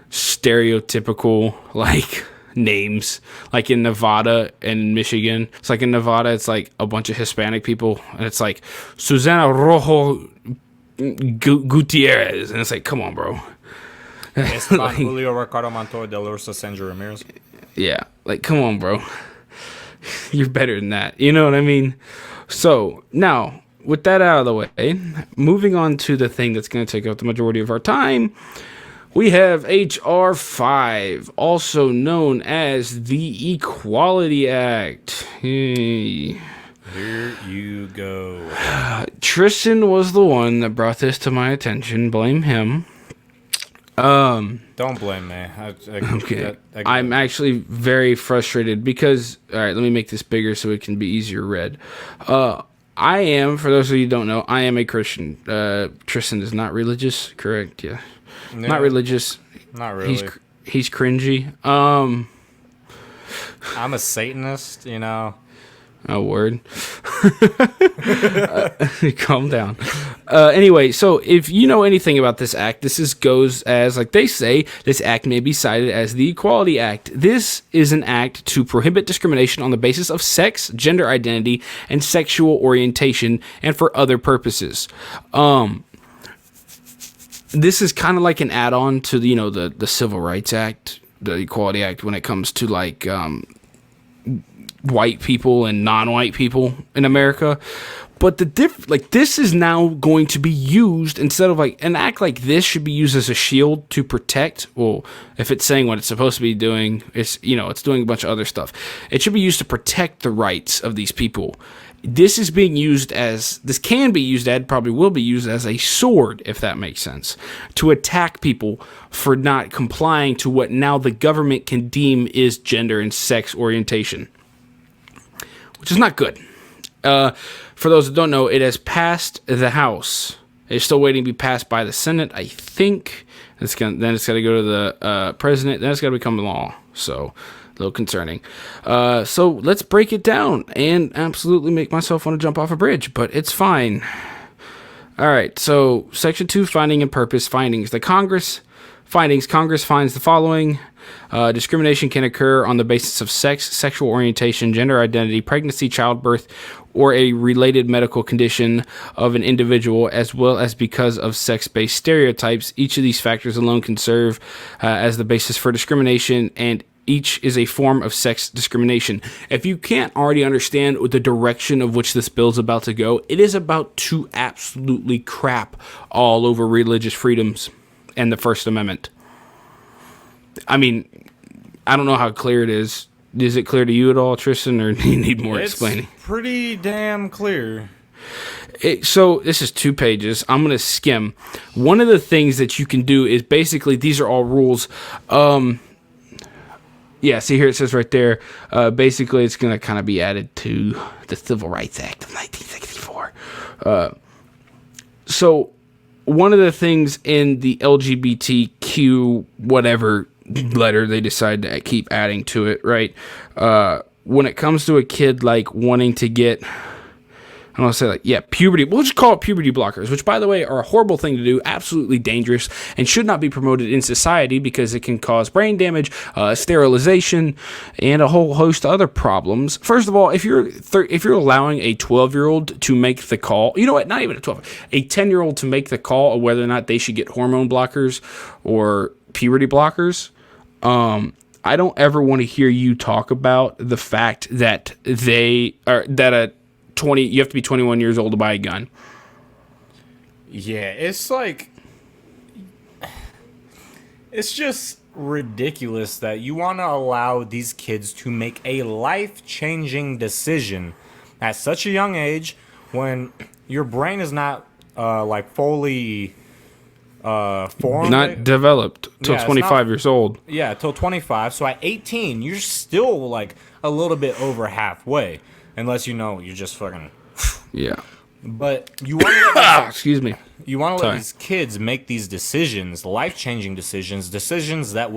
stereotypical like names, like in Nevada and Michigan. It's like in Nevada, it's like a bunch of Hispanic people, and it's like Susana Rojo Gutierrez, and it's like, come on, bro. Esteban Julio Ricardo Montoya de la Rosa Sandra Ramirez. Yeah, like, come on, bro. You're better than that. You know what I mean? So now, with that out of the way, moving on to the thing that's going to take up the majority of our time. We have H.R. 5, also known as the Equality Act. Hey. Here you go. Tristan was the one that brought this to my attention. Blame him. Don't blame me. Okay. I'm actually very frustrated because, all right, let me make this bigger so it can be easier read. I am, for those of you who don't know, I am a Christian. Tristan is not religious, correct? Yeah. No, not religious. Not really. He's cringy. I'm a Satanist, A word. Calm down. Anyway, so if you know anything about this act, goes as, like they say, this act may be cited as the Equality Act. This is an act to prohibit discrimination on the basis of sex, gender identity, and sexual orientation, and for other purposes. This is kind of like an add-on to the Civil Rights Act, the Equality Act, when it comes to like white people and non-white people in America. But this is now going to be used instead of like an act like this should be used as a shield to protect. Well, if it's saying what it's supposed to be doing, it's it's doing a bunch of other stuff. It should be used to protect the rights of these people. This can be used probably will be used as a sword, if that makes sense, to attack people for not complying to what now the government can deem is gender and sex orientation, which is not good. For those that don't know, it has passed the House. It's still waiting to be passed by the Senate, I think. Then it's got to go to the president. Then it's got to become law. So, a little concerning. So, let's break it down and absolutely make myself want to jump off a bridge, but it's fine. All right, so Section 2, Finding and Purpose Findings. Congress finds the following. Discrimination can occur on the basis of sex, sexual orientation, gender identity, pregnancy, childbirth, or a related medical condition of an individual, as well as because of sex-based stereotypes. Each of these factors alone can serve as the basis for discrimination, and each is a form of sex discrimination. If you can't already understand the direction of which this bill's about to go, it is about to absolutely crap all over religious freedoms and the First Amendment. I mean, I don't know how clear it is. Is it clear to you at all, Tristan, or do you need more explaining? It's pretty damn clear. So this is 2 pages. I'm going to skim. One of the things that you can do is basically, these are all rules. Yeah, see here it says right there, basically it's going to kind of be added to the Civil Rights Act of 1964. So one of the things in the LGBTQ whatever letter they decide to keep adding to it, right? When it comes to a kid like wanting to get, I don't want to say like, yeah, puberty. We'll just call it puberty blockers, which, by the way, are a horrible thing to do, absolutely dangerous, and should not be promoted in society because it can cause brain damage, sterilization, and a whole host of other problems. First of all, if you're allowing a 12-year-old to make the call, you know what? Not even a 12, a 10-year-old to make the call of whether or not they should get hormone blockers or puberty blockers. I don't ever want to hear you talk about the fact that you have to be 21 years old to buy a gun. Yeah, it's like, it's just ridiculous that you want to allow these kids to make a life-changing decision at such a young age when your brain is not fully formed. Not developed till 25 years old. Yeah, till 25. So at 18, you're still like a little bit over halfway. Unless you're just fucking... Yeah. But you want to let excuse me. You want to let these kids make these decisions, life-changing decisions, decisions that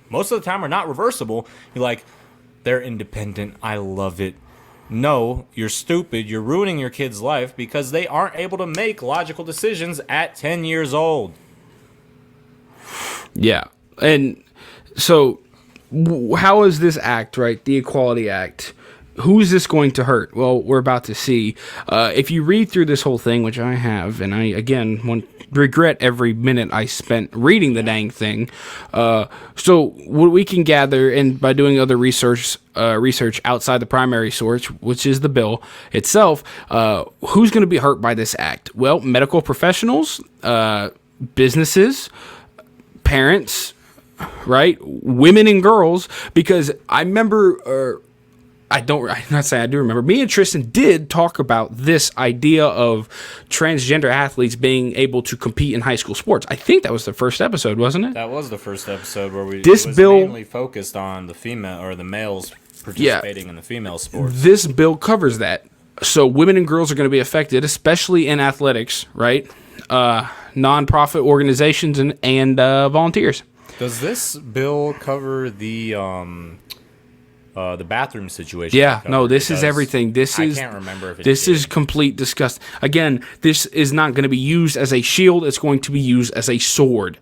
most of the time are not reversible. You're like, they're independent. I love it. No, you're stupid. You're ruining your kid's life because they aren't able to make logical decisions at 10 years old. Yeah. And so how is this act, right? The Equality Act. Who is this going to hurt? Well, we're about to see. If you read through this whole thing, which I have, and I, again, regret every minute I spent reading the dang thing. So what we can gather, and by doing other research outside the primary source, which is the bill itself, who's going to be hurt by this act? Well, medical professionals, businesses, parents, right? Women and girls, because I remember... I'm not saying I do remember. Me and Tristan did talk about this idea of transgender athletes being able to compete in high school sports. I think that was the first episode, wasn't it? That was the first episode where we mainly focused on the female or the males participating in the female sports. This bill covers that. So women and girls are going to be affected, especially in athletics, right? Non-profit organizations and volunteers. Does this bill cover the bathroom situation? Yeah, no, this is everything. I can't remember if this is complete disgust. Again, this is not going to be used as a shield. It's going to be used as a sword.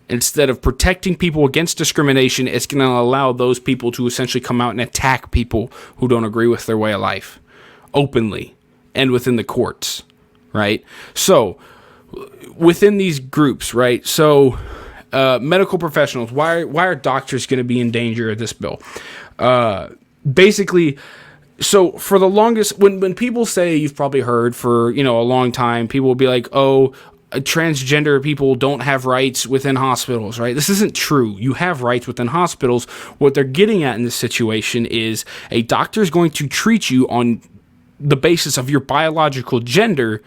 Instead of protecting people against discrimination, it's going to allow those people to essentially come out and attack people who don't agree with their way of life openly and within the courts, right? So, within these groups, right? So, medical professionals, why are doctors going to be in danger of this bill? Basically, so for the longest, when people say, you've probably heard for, a long time, people will be like, oh, transgender people don't have rights within hospitals, right? This isn't true. You have rights within hospitals. What they're getting at in this situation is a doctor is going to treat you on the basis of your biological gender,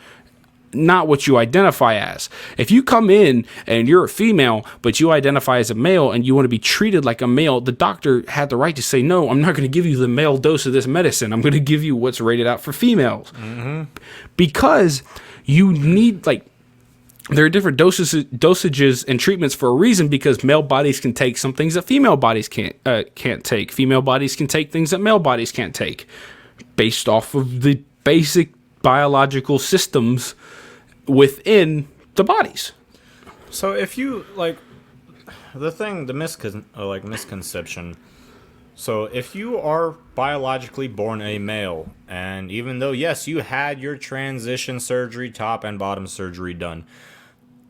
not what you identify as. If you come in and you're a female, but you identify as a male and you want to be treated like a male, the doctor had the right to say, no, I'm not going to give you the male dose of this medicine. I'm going to give you what's rated out for females. Mm-hmm. Because you need, there are different dosages and treatments for a reason, because male bodies can take some things that female bodies can't take. Female bodies can take things that male bodies can't take, based off of the basic biological systems within the bodies. So if you misconception. So if you are biologically born a male, and even though yes, you had your transition surgery, top and bottom surgery done,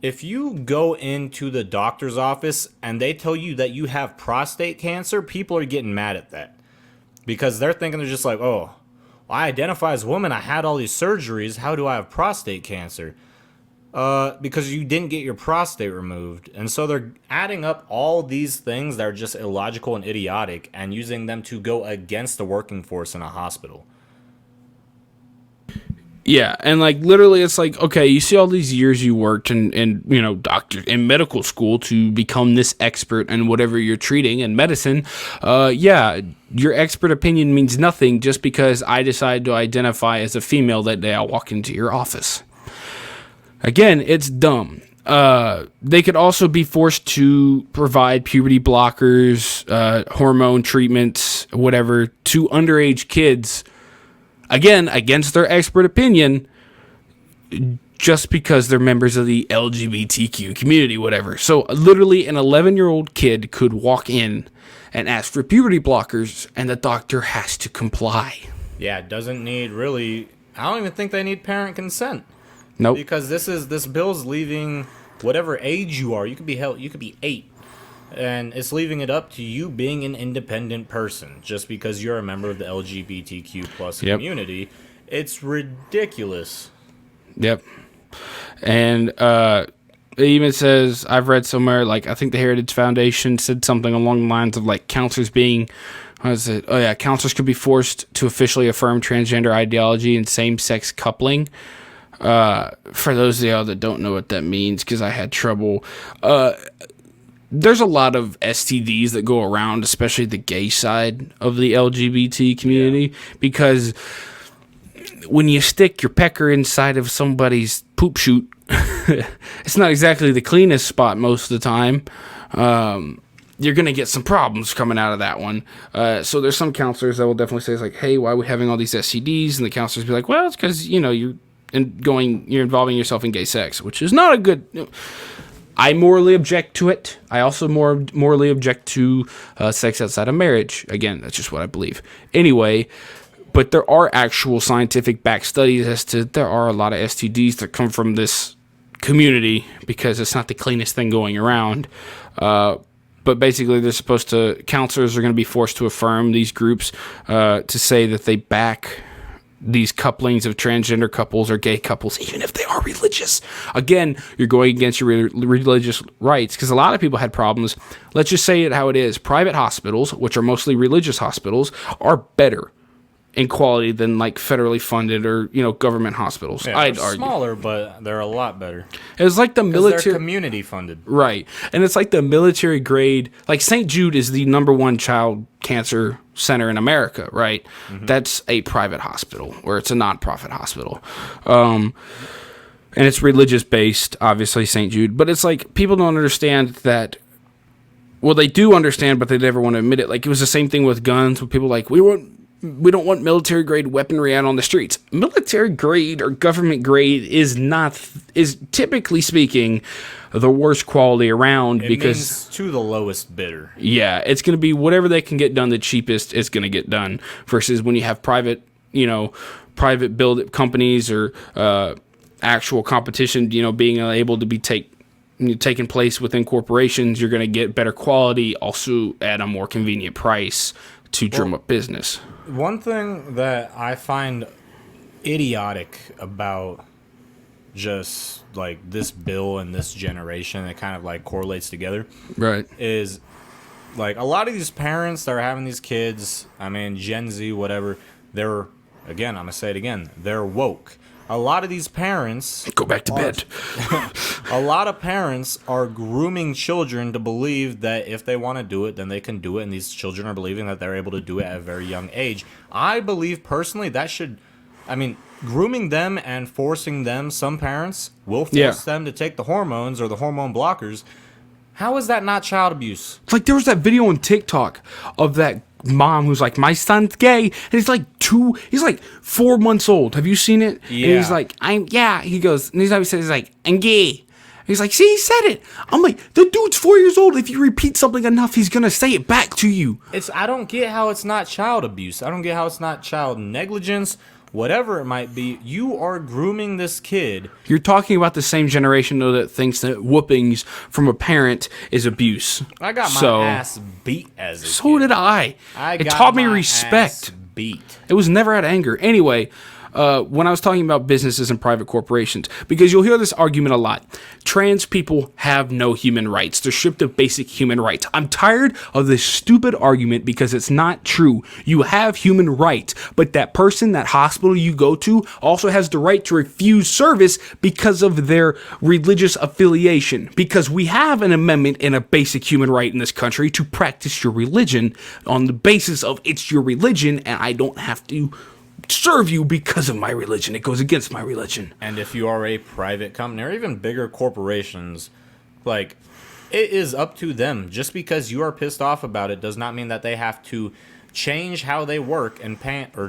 if you go into the doctor's office and they tell you that you have prostate cancer, people are getting mad at that, because they're just like, oh, I identify as a woman, I had all these surgeries, how do I have prostate cancer? Because you didn't get your prostate removed. And so they're adding up all these things that are just illogical and idiotic and using them to go against the working force in a hospital. Yeah, and literally it's okay, you see all these years you worked in doctor in medical school to become this expert in whatever you're treating in medicine. Your expert opinion means nothing just because I decide to identify as a female that day I walk into your office. Again, it's dumb. They could also be forced to provide puberty blockers, hormone treatments, whatever, to underage kids, again, against their expert opinion, just because they're members of the LGBTQ community, whatever. So literally an 11-year-old kid could walk in and ask for puberty blockers, and the doctor has to comply. Yeah, it doesn't need I don't even think they need parent consent. Nope. Because this bill's leaving whatever age you are. You could be 8. And it's leaving it up to you being an independent person just because you're a member of the LGBTQ plus community. It's ridiculous. Yep. And it even says, I've read somewhere, I think the Heritage Foundation said something along the lines of counselors being, counselors could be forced to officially affirm transgender ideology and same-sex coupling. For those of y'all that don't know what that means, because I had trouble, there's a lot of STDs that go around, especially the gay side of the LGBT community, because when you stick your pecker inside of somebody's poop chute, it's not exactly the cleanest spot most of the time. You're going to get some problems coming out of that one. So there's some counselors that will definitely say, it's like, hey, why are we having all these STDs? And the counselors be like, well, it's because, you're involving yourself in gay sex, which is not a good... I morally object to it. I also morally object to sex outside of marriage. Again, that's just what I believe. Anyway, but there are actual scientific back studies as to there are a lot of STDs that come from this community because it's not the cleanest thing going around. But basically, counselors are going to be forced to affirm these groups to say that they back these couplings of transgender couples or gay couples, even if they are religious. Again, you're going against your religious rights, because a lot of people had problems. Let's just say it how it is. Private hospitals, which are mostly religious hospitals, are better in quality than like federally funded or government hospitals. Yeah, I'd they're argue smaller, but they're a lot better. It's like the military, they're community funded, right? And it's like the military grade. Like St. Jude is the #1 child cancer center in America, right? Mm-hmm. That's a private hospital, or it's a non-profit hospital, and it's religious based, obviously St. Jude. But it's like people don't understand that. Well, they do understand, but they never want to admit it. Like it was the same thing with guns. With people like we don't want military grade weaponry out on the streets. Military grade or government grade is typically speaking the worst quality around, because means to the lowest bidder. Yeah, it's going to be whatever they can get done the cheapest is going to get done, versus when you have private build companies or actual competition, being able to be taking place within corporations, you're going to get better quality also at a more convenient price to drum up business. One thing that I find idiotic about just like this bill and this generation, it kind of like correlates together, right, is like a lot of these parents that are having these kids, I mean Gen Z, whatever, they're, again, I'm gonna say it again, they're woke. A lot of these parents go back to bed. A lot of parents are grooming children to believe that if they want to do it, then they can do it, and these children are believing that they're able to do it at a very young age. I believe personally grooming them and forcing them, some parents will force them to take the hormones or the hormone blockers. How is that not child abuse? It's like there was that video on TikTok of that mom who's like, my son's gay, and he's like 4 months old. Have you seen it? Yeah. And he's like, he goes, and he's like, I'm gay. He's like, see, he said it. I'm like, the dude's 4 years old. If you repeat something enough, he's gonna say it back to you. I don't get how it's not child abuse. I don't get how it's not child negligence. Whatever it might be, you are grooming this kid. You're talking about the same generation, though, that thinks that whoopings from a parent is abuse. I got my ass beat as a kid. So did I. It taught me respect. Beat. It was never out of anger. Anyway, when I was talking about businesses and private corporations, because you'll hear this argument a lot. Trans people have no human rights. They're stripped of basic human rights. I'm tired of this stupid argument because it's not true. You have human rights, but that person, that hospital you go to, also has the right to refuse service because of their religious affiliation. Because we have an amendment and a basic human right in this country to practice your religion on the basis of it's your religion, and I don't have to serve you because of my religion. It goes against my religion. And if you are a private company or even bigger corporations, like, it is up to them. Just because you are pissed off about it does not mean that they have to change how they work and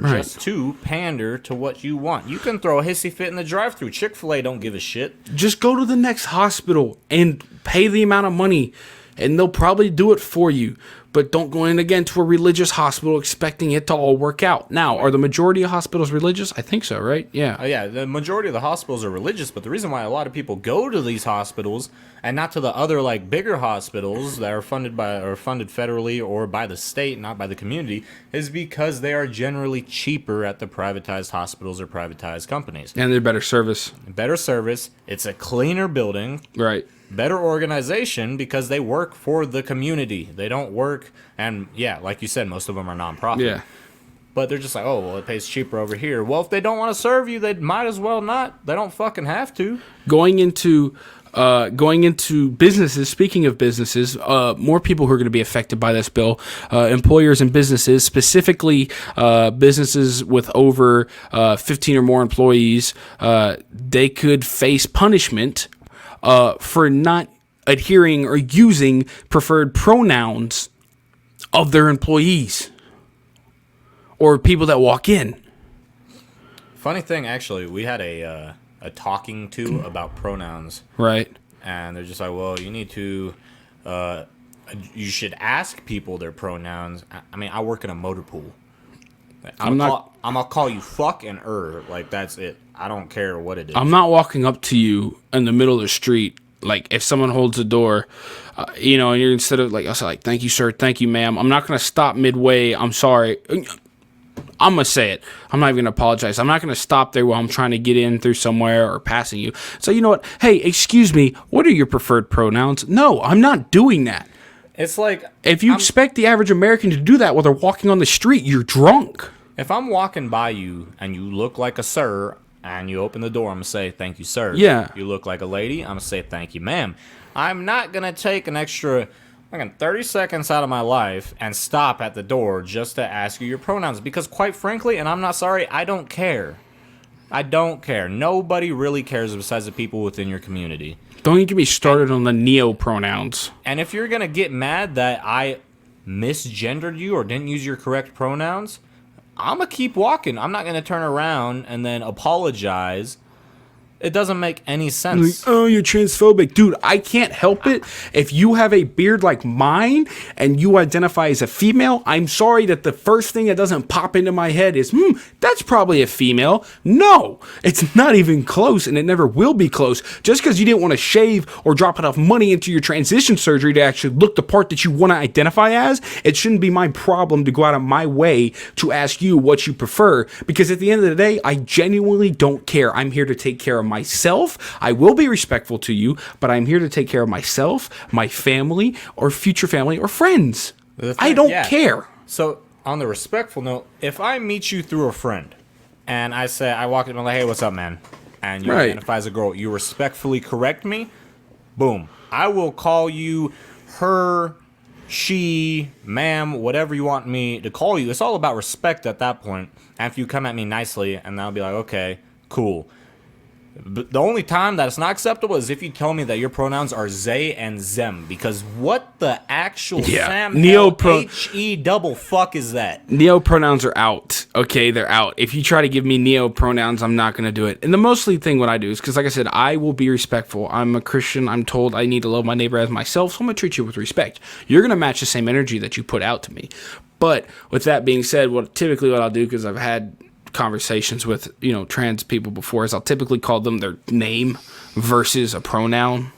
just to pander to what you want. You can throw a hissy fit in the drive-thru. Chick-fil-A don't give a shit. Just go to the next hospital and pay the amount of money, and they'll probably do it for you. But don't go in again to a religious hospital expecting it to all work out. Now, are the majority of hospitals religious? I think so, right? Yeah. Yeah, the majority of the hospitals are religious, but the reason why a lot of people go to these hospitals and not to the other like bigger hospitals that are funded federally or by the state, not by the community, is because they are generally cheaper at the privatized hospitals or privatized companies. And they're better service. Better service. It's a cleaner building. Right. Better organization because they work for the community. They don't work, and yeah, like you said, most of them are nonprofit. Yeah. But they're just like, oh, well, it pays cheaper over here. Well, if they don't want to serve you, they might as well not. They don't fucking have to. Going into Going into businesses, speaking of businesses, more people who are going to be affected by this bill, employers and businesses, specifically businesses with over 15 or more employees, they could face punishment for not adhering or using preferred pronouns of their employees or people that walk in. Funny thing, actually, we had a talking to about pronouns. Right. And they're just like, well, you need to, you should ask people their pronouns. I mean, I work in a motor pool. I'm gonna call you fuck and like, that's it. I don't care what it is. I'm not walking up to you in the middle of the street. Like, if someone holds the door, and you're instead of like, I say like, thank you, sir, thank you, ma'am. I'm not gonna stop midway. I'm sorry. I'm gonna say it. I'm not even gonna apologize. I'm not gonna stop there while I'm trying to get in through somewhere or passing you. So you know what? Hey, excuse me. What are your preferred pronouns? No, I'm not doing that. It's like, if you expect the average American to do that while they're walking on the street, you're drunk. If I'm walking by you and you look like a sir, and you open the door, I'm going to say, thank you, sir. Yeah. You look like a lady, I'm going to say, thank you, ma'am. I'm not going to take an extra 30 seconds out of my life and stop at the door just to ask you your pronouns. Because quite frankly, and I'm not sorry, I don't care. I don't care. Nobody really cares besides the people within your community. Don't even get me started on the neo-pronouns. And if you're going to get mad that I misgendered you or didn't use your correct pronouns, I'm going to keep walking. I'm not going to turn around and then apologize. It doesn't make any sense. Like, oh, you're transphobic. Dude, I can't help it. If you have a beard like mine and you identify as a female, I'm sorry that the first thing that doesn't pop into my head is, that's probably a female. No, it's not even close, and it never will be close. Just because you didn't want to shave or drop enough money into your transition surgery to actually look the part that you want to identify as, it shouldn't be my problem to go out of my way to ask you what you prefer, because at the end of the day, I genuinely don't care. I'm here to take care of myself. I will be respectful to you, but I'm here to take care of myself, my family, or future family, or friends. I don't care. So, on the respectful note, if I meet you through a friend, and I walk in and I'm like, hey, what's up, man? And you identify as a girl, you respectfully correct me, boom. I will call you her, she, ma'am, whatever you want me to call you. It's all about respect at that point. And if you come at me nicely, and I'll be like, okay, cool. But the only time that it's not acceptable is if you tell me that your pronouns are they and them, because what the actual H-E double fuck is that? Neo pronouns are out. Okay, they're out. If you try to give me neo pronouns, I'm not going to do it. And the mostly thing what I do is, because like I said, I will be respectful. I'm a Christian. I'm told I need to love my neighbor as myself, so I'm going to treat you with respect. You're going to match the same energy that you put out to me. But with that being said, what I'll do, because I've had conversations with trans people before, is I'll typically call them their name versus a pronoun,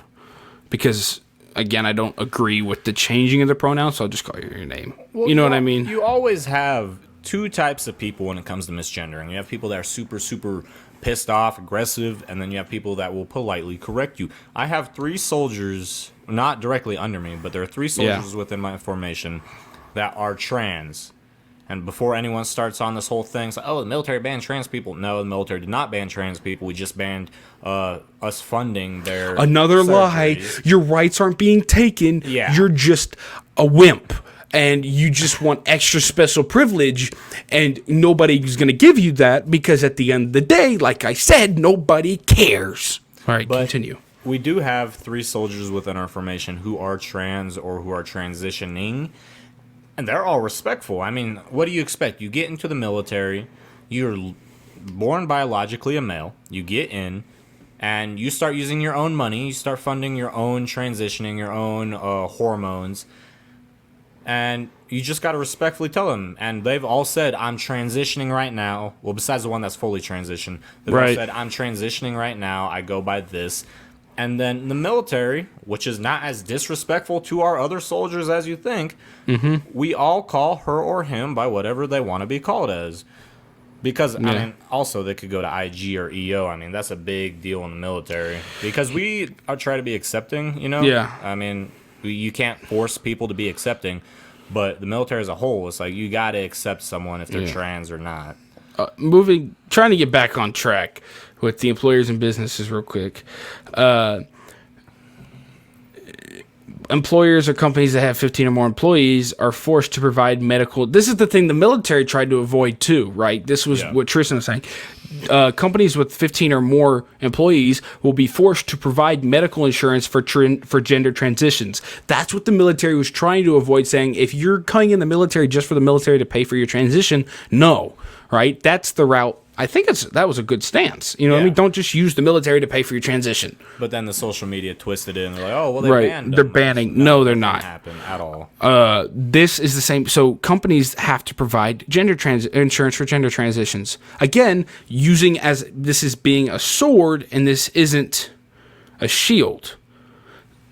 because again, I don't agree with the changing of the pronoun, so I'll just call you your name. Well, you know what I mean? You always have two types of people when it comes to misgendering. You have people that are super, super pissed off, aggressive, and then you have people that will politely correct you. I have 3 soldiers, not directly under me, but there are 3 soldiers within my formation that are trans. And before anyone starts on this whole thing, it's like, oh, the military banned trans people. No, the military did not ban trans people. We just banned us funding their Another surgeries. lie. Your rights aren't being taken. Yeah. You're just a wimp. And you just want extra special privilege. And nobody's going to give you that, because at the end of the day, like I said, nobody cares. All right, continue. We do have 3 soldiers within our formation who are trans or who are transitioning. And they're all respectful. I mean, what do you expect? You get into the military, you're born biologically a male, you get in, and you start using your own money, you start funding your own transitioning, your own hormones, and you just got to respectfully tell them. And they've all said, I'm transitioning right now. Well, besides the one that's fully transitioned. They've all said, I'm transitioning right now, I go by this. And then the military, which is not as disrespectful to our other soldiers as you think, we all call her or him by whatever they want to be called as. Because, I mean, also they could go to IG or EO. I mean, that's a big deal in the military. Because we are trying to be accepting, Yeah. I mean, you can't force people to be accepting. But the military as a whole, it's like you got to accept someone if they're trans or not. Trying to get back on track with the employers and businesses real quick. employers or companies that have 15 or more employees are forced to provide medical. This is the thing the military tried to avoid too, right? This was what Tristan was saying. Companies with 15 or more employees will be forced to provide medical insurance for gender transitions. That's what the military was trying to avoid, saying if you're coming in the military just for the military to pay for your transition, no, right? That's the route. I think that was a good stance. You know what I mean? Don't just use the military to pay for your transition. But then the social media twisted it and they're like, oh, well, they banned them. They're banning. No, they're not. Happen at all. This is the same. So companies have to provide insurance for gender transitions. Again, using as this is being a sword and this isn't a shield.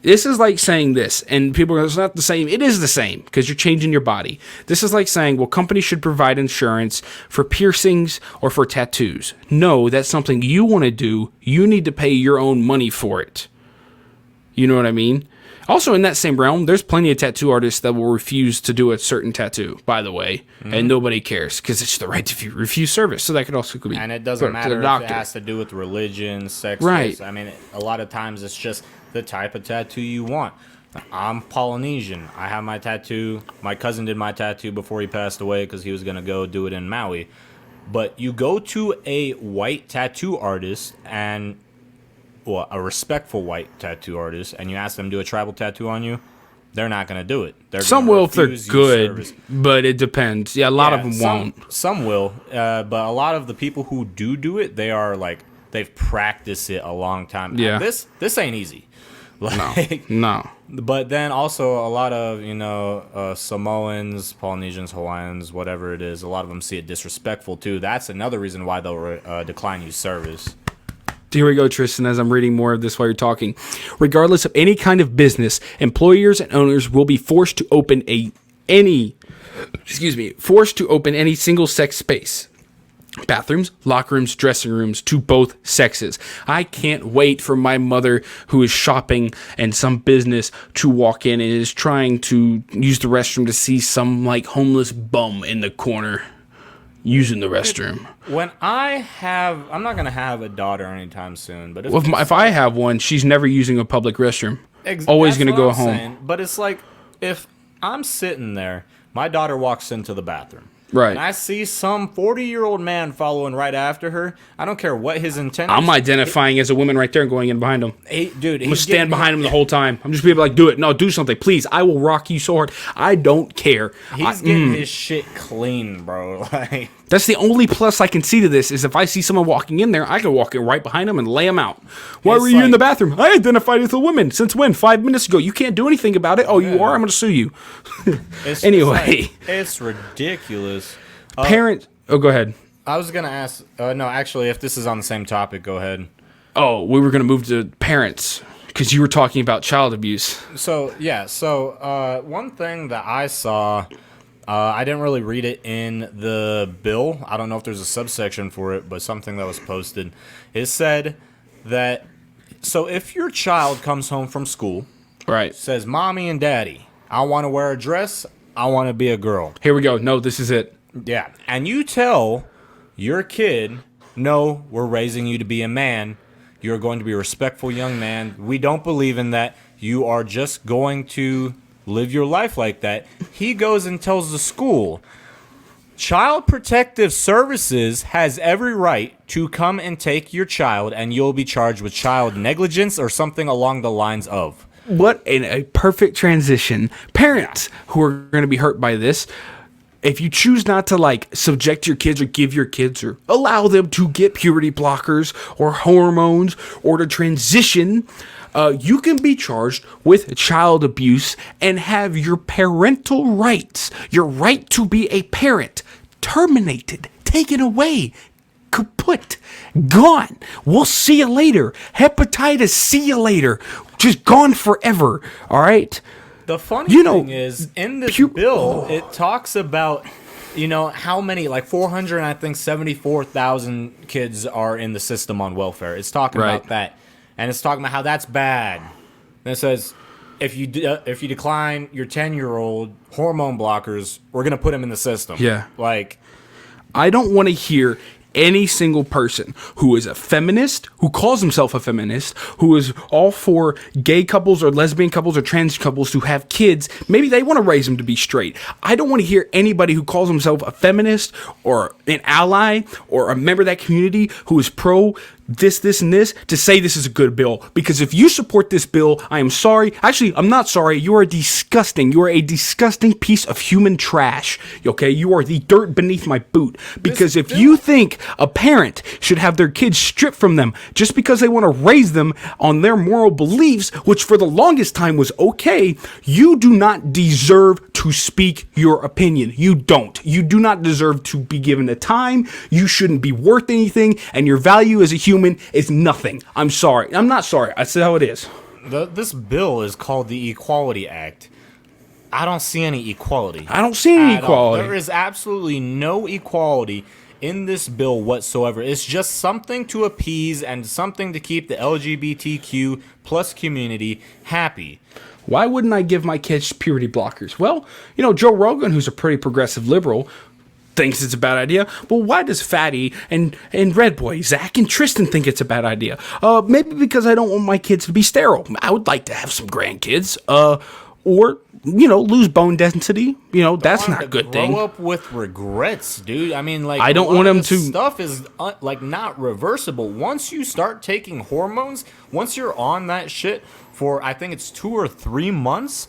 This is like saying this, and people are, it's not the same. It is the same, because you're changing your body. This is like saying, well, companies should provide insurance for piercings or for tattoos. No, that's something you want to do. You need to pay your own money for it. You know what I mean? Also, in that same realm, there's plenty of tattoo artists that will refuse to do a certain tattoo, by the way, and nobody cares, because it's the right to refuse service. So that could also be. And it doesn't matter if it has to do with religion, sex, race. I mean, a lot of times it's just the type of tattoo you want. I'm Polynesian. I have my tattoo. My cousin did my tattoo before he passed away because he was going to go do it in Maui. But you go to a white tattoo artist and, well, a respectful white tattoo artist, and you ask them to do a tribal tattoo on you, they're not going to do it. Some will if they're good, but it depends. Yeah, a lot of them won't. Some will, but a lot of the people who do it, they are like, they've practiced it a long time. Yeah. This ain't easy. Like, no. But then also a lot of, Samoans, Polynesians, Hawaiians, whatever it is, a lot of them see it disrespectful too. That's another reason why they'll decline you service. Here we go, Tristan, as I'm reading more of this while you're talking. Regardless of any kind of business, employers and owners will be forced to open any single-sex space. Bathrooms, locker rooms, dressing rooms to both sexes. I can't wait for my mother, who is shopping in some business, to walk in and is trying to use the restroom to see some like homeless bum in the corner using the restroom. When I'm not gonna have a daughter anytime soon, but if I have one, she's never using a public restroom. Always gonna go home. Saying. But it's like if I'm sitting there, my daughter walks into the bathroom. Right. And I see some 40-year-old man following right after her. I don't care what his intent is. I'm identifying as a woman right there and going in behind him. Dude, I'm going to stand behind him the whole time. I'm just going to be like, do it. No, do something. Please. I will rock you so hard. I don't care. He's getting his shit clean, bro. Like, that's the only plus I can see to this, is if I see someone walking in there, I can walk in right behind him and lay him out. Why were you in the bathroom? I identified as a woman. Since when? 5 minutes ago. You can't do anything about it. Oh, you are? I'm going to sue you. Anyway. It's ridiculous. Parents. Oh, go ahead. I was going to ask. No, actually, if this is on the same topic, go ahead. Oh, we were going to move to parents because you were talking about child abuse. So, yeah. So, one thing that I saw, I didn't really read it in the bill. I don't know if there's a subsection for it, but something that was posted. It said that, so if your child comes home from school, right, says, Mommy and Daddy, I want to wear a dress, I want to be a girl. Here we go. No, this is it. Yeah, and you tell your kid, no, we're raising you to be a man. You're going to be a respectful young man. We don't believe in that. You are just going to live your life like that. He goes and tells the school, Child Protective Services has every right to come and take your child, and you'll be charged with child negligence or something along the lines of. What a perfect transition. Parents who are going to be hurt by this, if you choose not to like subject your kids or give your kids or allow them to get puberty blockers or hormones or to transition, you can be charged with child abuse and have your parental rights, your right to be a parent, terminated, taken away, kaput, gone. We'll see you later. Hepatitis, see you later. Just gone forever. All right? The funny thing is, in this bill, it talks about, how many, like 474,000 kids are in the system on welfare. It's talking about that. And it's talking about how that's bad. And it says, if you decline your 10-year-old hormone blockers, we're going to put him in the system. Yeah. Like, I don't want to hear any single person who is a feminist, who calls himself a feminist, who is all for gay couples or lesbian couples or trans couples to have kids. Maybe they want to raise them to be straight. I don't want to hear anybody who calls himself a feminist or an ally or a member of that community who is pro this, and this to say this is a good bill. Because if you support this bill, I am sorry. Actually, I'm not sorry. You are disgusting. You are a disgusting piece of human trash. Okay? You are the dirt beneath my boot. Because if you think a parent should have their kids stripped from them just because they want to raise them on their moral beliefs, which for the longest time was okay, you do not deserve to speak your opinion. You don't. You do not deserve to be given the time. You shouldn't be worth anything, and your value as a human is nothing. I'm sorry. I'm not sorry. I said how it is. This bill is called the Equality Act. I don't see any equality. I don't see any equality. There is absolutely no equality in this bill whatsoever. It's just something to appease and something to keep the LGBTQ plus community happy. Why wouldn't I give my kids puberty blockers? Well, Joe Rogan, who's a pretty progressive liberal, thinks it's a bad idea. Well, why does Fatty and Red Boy, Zach and Tristin think it's a bad idea? Maybe because I don't want my kids to be sterile. I would like to have some grandkids. Or lose bone density. That's not a good thing. Grow up with regrets, dude. I mean, I don't want them to. Stuff is not reversible. Once you start taking hormones, once you're on that shit for I think it's 2 or 3 months,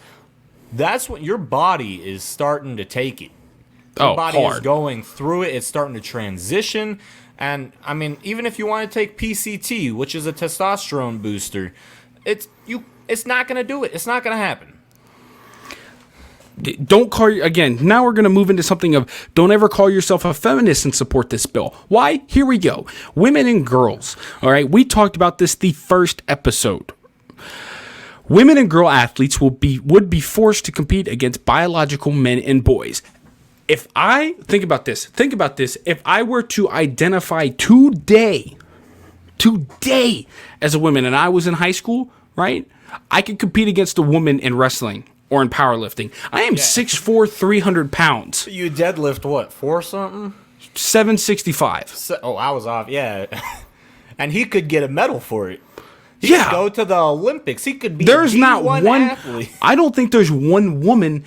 that's when your body is starting to take it. Your body is going through it. It's starting to transition. And, I mean, even if you want to take PCT, which is a testosterone booster, it's not going to do it. It's not going to happen. Don't call again. Now we're going to move into something of don't ever call yourself a feminist and support this bill. Why? Here we go. Women and girls. All right. We talked about this the first episode. Women and girl athletes would be forced to compete against biological men and boys. If I think about this, if I were to identify today as a woman and I was in high school, right? I could compete against a woman in wrestling or in powerlifting. I am 6'4", 300 pounds. You deadlift what, 4 something? 765. I was off, yeah. And he could get a medal for it. He could go to the Olympics. He could be there's not one athlete. I don't think there's one woman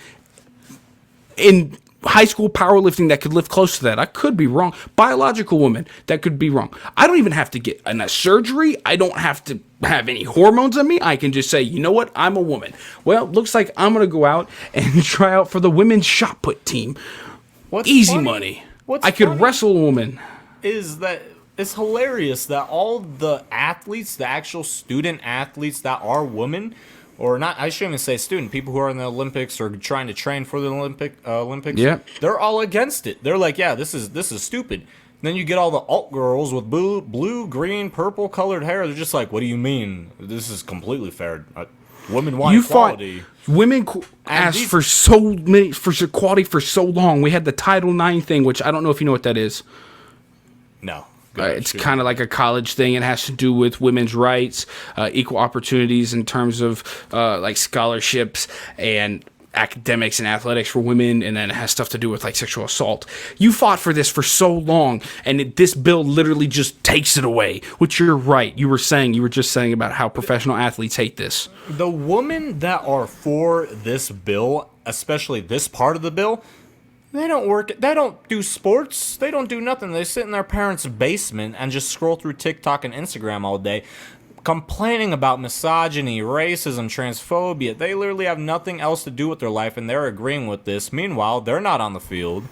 in high school powerlifting that could lift close to that. I could be wrong. Biological woman, that could be wrong. I don't even have to get a surgery. I don't have to have any hormones on me. I can just say, you know what? I'm a woman. Well, looks like I'm going to go out and try out for the women's shot put team. Easy money. I could wrestle a woman. Is that it's hilarious that all the athletes, the actual student athletes that are women, or not, I shouldn't even say student, people who are in the Olympics or trying to train for the Olympics, they're all against it. They're like, yeah, this is stupid. Then you get all the alt girls with blue, green, purple colored hair. They're just like, what do you mean? This is completely fair. Women want equality. Women asked for equality for so long. We had the Title IX thing, which I don't know if you know what that is. No. It's kind of like a college thing. It has to do with women's rights, equal opportunities in terms of like scholarships and academics and athletics for women, and then it has stuff to do with like sexual assault. You fought for this for so long, and this bill literally just takes it away, which you're right. You were just saying about how professional athletes hate this. The women that are for this bill, especially this part of the bill, they don't do sports, they don't do nothing. They sit in their parents' basement and just scroll through TikTok and Instagram all day, complaining about misogyny, racism, transphobia. They literally have nothing else to do with their life, and they're agreeing with this. Meanwhile, they're not on the field.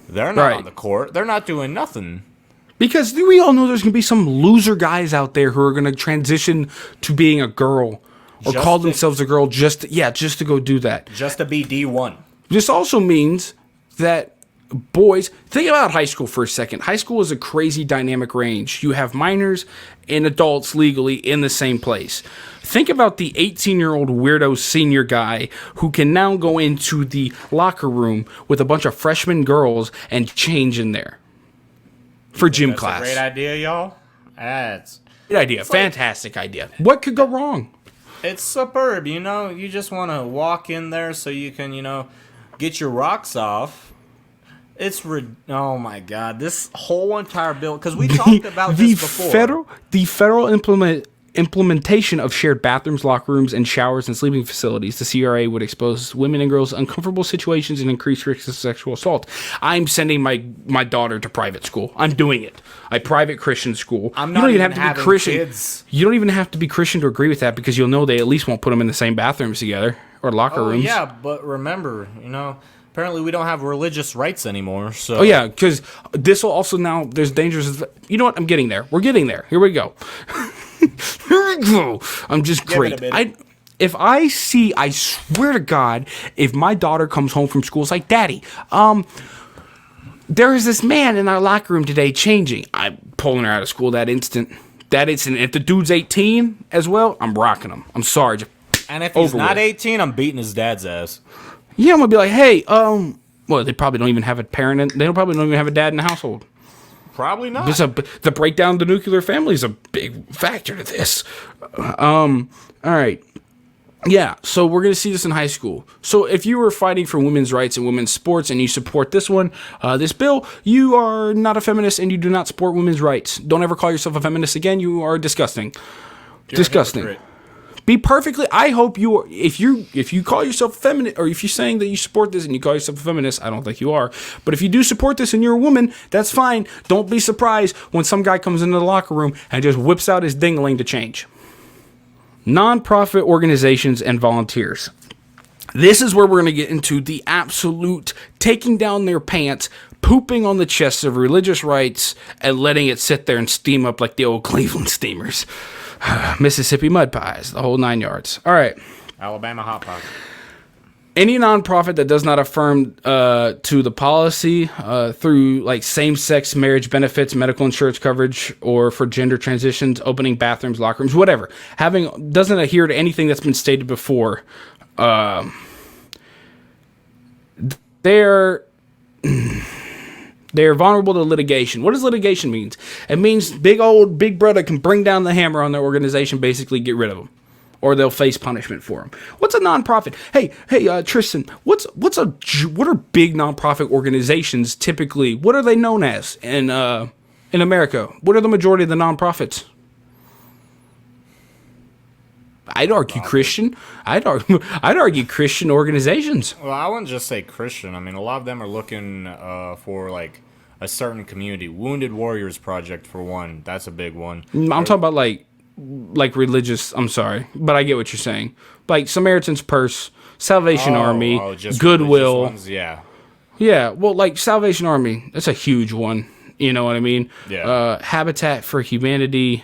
They're not on the court. They're not doing nothing. Because we all know there's going to be some loser guys out there who are going to transition to being a girl or call themselves a girl just to go do that. Just to be D1. This also means that boys, think about high school for a second. High school is a crazy dynamic range. You have minors and adults legally in the same place. Think about the 18-year-old weirdo senior guy who can now go into the locker room with a bunch of freshman girls and change in there for gym class. That's a great idea, y'all. That's great idea. Fantastic idea. What could go wrong? It's superb, You just want to walk in there so you can, get your rocks off. Oh my god, this whole entire bill, because we talked about this before. The federal implementation of shared bathrooms, locker rooms, and showers and sleeping facilities, the CRA would expose women and girls to uncomfortable situations and increase risks of sexual assault. I'm sending my daughter to private school. I'm doing it. A private Christian school. I'm not even have to be Christian. Kids. You don't even have to be Christian to agree with that, because you'll know they at least won't put them in the same bathrooms together or locker rooms. Yeah, but remember, apparently we don't have religious rights anymore. So. Oh yeah, because this will also now, there's dangers. You know what? I'm getting there. We're getting there. Here we go. Here we go. I'm just great. I swear to God, if my daughter comes home from school, it's like, Daddy, there is this man in our locker room today changing. I'm pulling her out of school that instant. If the dude's 18 as well, I'm rocking him. I'm sorry. And if he's not 18, I'm beating his dad's ass. Yeah, I'm gonna be like, hey, well, they probably don't even have a parent. They probably don't even have a dad in the household. Probably not. The breakdown of the nuclear family is a big factor to this. All right. Yeah, so we're going to see this in high school. So if you were fighting for women's rights and women's sports and you support this one, this bill, you are not a feminist and you do not support women's rights. Don't ever call yourself a feminist again. You are disgusting. Disgusting. Be perfectly. I hope you are. If you call yourself a feminist, or if you're saying that you support this and you call yourself a feminist, I don't think you are. But if you do support this and you're a woman, that's fine. Don't be surprised when some guy comes into the locker room and just whips out his dingling to change. Non-profit organizations and volunteers. This is where we're going to get into the absolute taking down their pants, pooping on the chests of religious rights, and letting it sit there and steam up like the old Cleveland steamers. Mississippi mud pies, the whole 9 yards. All right. Alabama hot pocket. Any nonprofit that does not affirm to the policy through like same-sex marriage benefits, medical insurance coverage, or for gender transitions, opening bathrooms, locker rooms, whatever, doesn't adhere to anything that's been stated before, they're vulnerable to litigation. What does litigation mean? It means big brother can bring down the hammer on their organization, basically get rid of them, or they'll face punishment for them. What's a nonprofit? Hey, Tristan, what are big nonprofit organizations typically? What are they known as in America? What are the majority of the nonprofits? I'd argue Christian. I'd argue Christian organizations. Well, I wouldn't just say Christian. I mean, a lot of them are looking for like a certain community. Wounded Warriors Project, for one. That's a big one. I'm talking about like religious. I'm sorry, but I get what you're saying. Like Samaritan's Purse, Salvation Army, Goodwill. Ones, yeah. Yeah. Well, like Salvation Army, that's a huge one. You know what I mean? Yeah. Habitat for Humanity.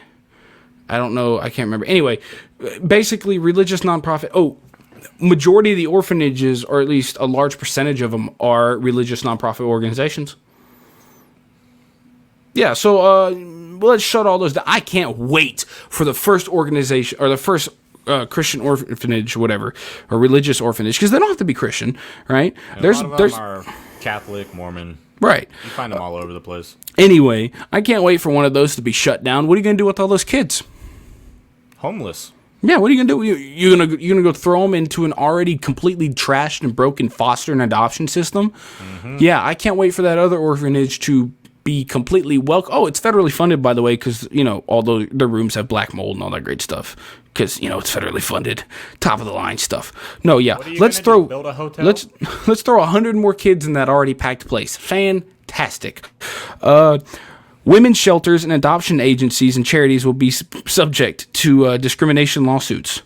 I don't know. I can't remember. Anyway, basically religious nonprofit. Oh, majority of the orphanages, or at least a large percentage of them, are religious nonprofit organizations. Yeah, so let's shut all those down. I can't wait for the first organization, or the first Christian orphanage, whatever, or religious orphanage, because they don't have to be Christian, right? And a lot of them are Catholic, Mormon. Right. You find them all over the place. Anyway, I can't wait for one of those to be shut down. What are you going to do with all those kids? Homeless. Yeah, what are you gonna do? You're gonna go throw them into an already completely trashed and broken foster and adoption system? Mm-hmm. Yeah, I can't wait for that other orphanage to be completely welcome. Oh, it's federally funded, by the way, because although their rooms have black mold and all that great stuff, because it's federally funded, top of the line stuff. No, yeah, build a hotel? Let's throw 100 more kids in that already packed place. Fantastic. Women's shelters and adoption agencies and charities will be subject to discrimination lawsuits.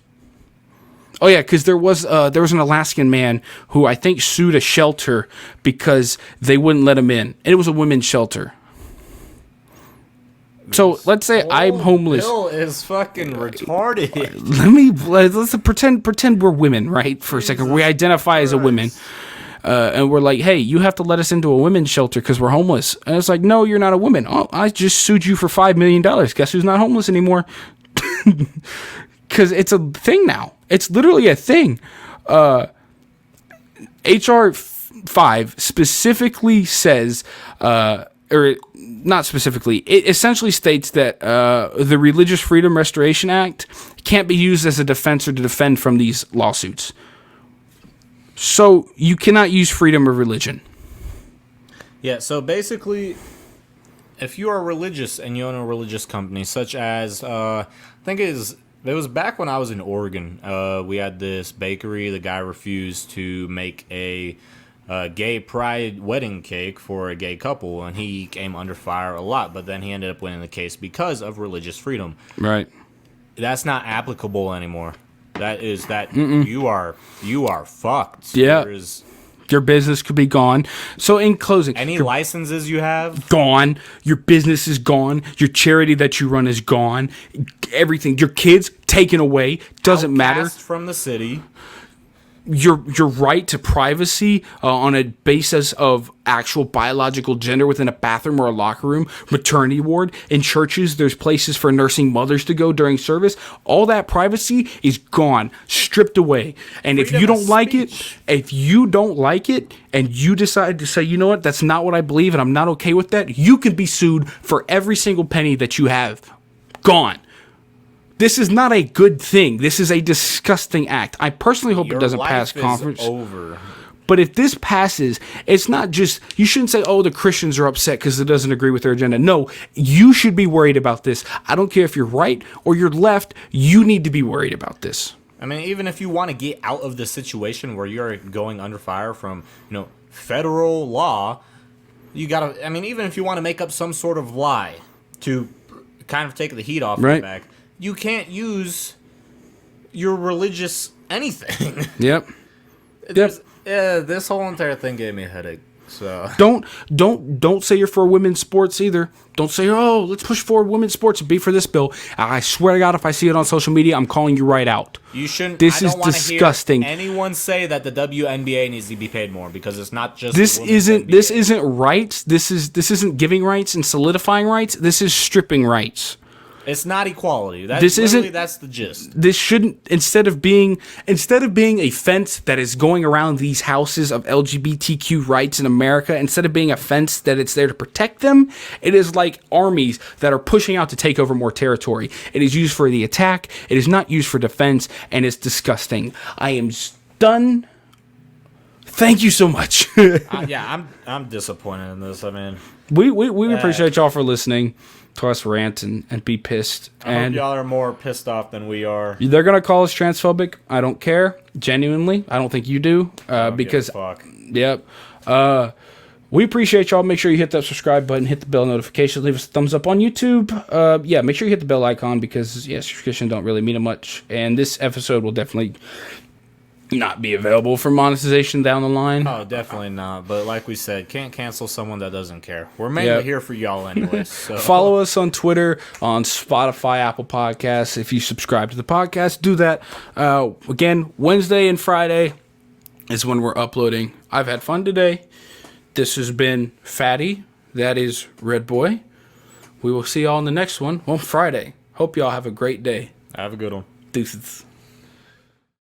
Oh yeah, because there was an Alaskan man who I think sued a shelter because they wouldn't let him in, and it was a women's shelter. So let's say I'm homeless. Bill is fucking retarded. Let's pretend we're women, right? For a second, we identify as a woman. And we're like, hey, you have to let us into a women's shelter because we're homeless. And it's like, no, you're not a woman. Oh, I just sued you for $5 million. Guess who's not homeless anymore? Because it's a thing now. It's literally a thing. HR 5 specifically says, or not specifically, it essentially states that the Religious Freedom Restoration Act can't be used as a defense or to defend from these lawsuits. So you cannot use freedom of religion. Yeah, so basically, if you are religious and you own a religious company, such as, I think it was back when I was in Oregon, we had this bakery. The guy refused to make a gay pride wedding cake for a gay couple, and he came under fire a lot, but then he ended up winning the case because of religious freedom. Right. That's not applicable anymore. You are fucked. Yeah. Your business could be gone. So in closing, any licenses you have gone. Your business is gone. Your charity that you run is gone. Everything. Your kids taken away. Doesn't matter. Outcast from the city. Your right to privacy on a basis of actual biological gender within a bathroom or a locker room, maternity ward, in churches, there's places for nursing mothers to go during service. All that privacy is gone, stripped away. And if you don't like it, and you decide to say, you know what, that's not what I believe and I'm not okay with that, you can be sued for every single penny that you have. Gone. This is not a good thing. This is a disgusting act. I personally hope it doesn't pass conference. Over. But if this passes, it's not just, you shouldn't say, oh, the Christians are upset because it doesn't agree with their agenda. No, you should be worried about this. I don't care if you're right or you're left, you need to be worried about this. I mean, even if you want to get out of the situation where you're going under fire from, federal law, you gotta, even if you want to make up some sort of lie to kind of take the heat off your back, you can't use your religious anything. Yep. Yeah, this whole entire thing gave me a headache. So don't say you're for women's sports either. Don't say, oh, let's push forward women's sports and be for this bill. I swear to God, if I see it on social media, I'm calling you right out. You shouldn't. This is disgusting. Anyone say that the WNBA needs to be paid more because it's not just this isn't rights. This isn't giving rights and solidifying rights. This is stripping rights. It's not equality. That's the gist. This shouldn't, instead of being a fence that is going around these houses of LGBTQ rights in America, instead of being a fence that it's there to protect them, it is like armies that are pushing out to take over more territory. It is used for the attack. It is not used for defense, and it's disgusting. I am done. Thank you so much. I'm disappointed in this. We appreciate y'all for listening to us rant and be pissed. I hope y'all are more pissed off than we are. They're gonna call us transphobic. I don't care. Genuinely, I don't think you do. Because yep. We appreciate y'all. Make sure you hit that subscribe button, hit the bell notification, leave us a thumbs up on YouTube. Make sure you hit the bell icon because subscription don't really mean much. And this episode will definitely not be available for monetization down the line. Oh, definitely not. But like we said, can't cancel someone that doesn't care. We're mainly here for y'all anyways. So. Follow us on Twitter, on Spotify, Apple Podcasts. If you subscribe to the podcast, do that. Again, Wednesday and Friday is when we're uploading. I've had fun today. This has been Fatty. That is Red Boy. We will see y'all in the next one on Friday. Hope y'all have a great day. Have a good one. Deuces.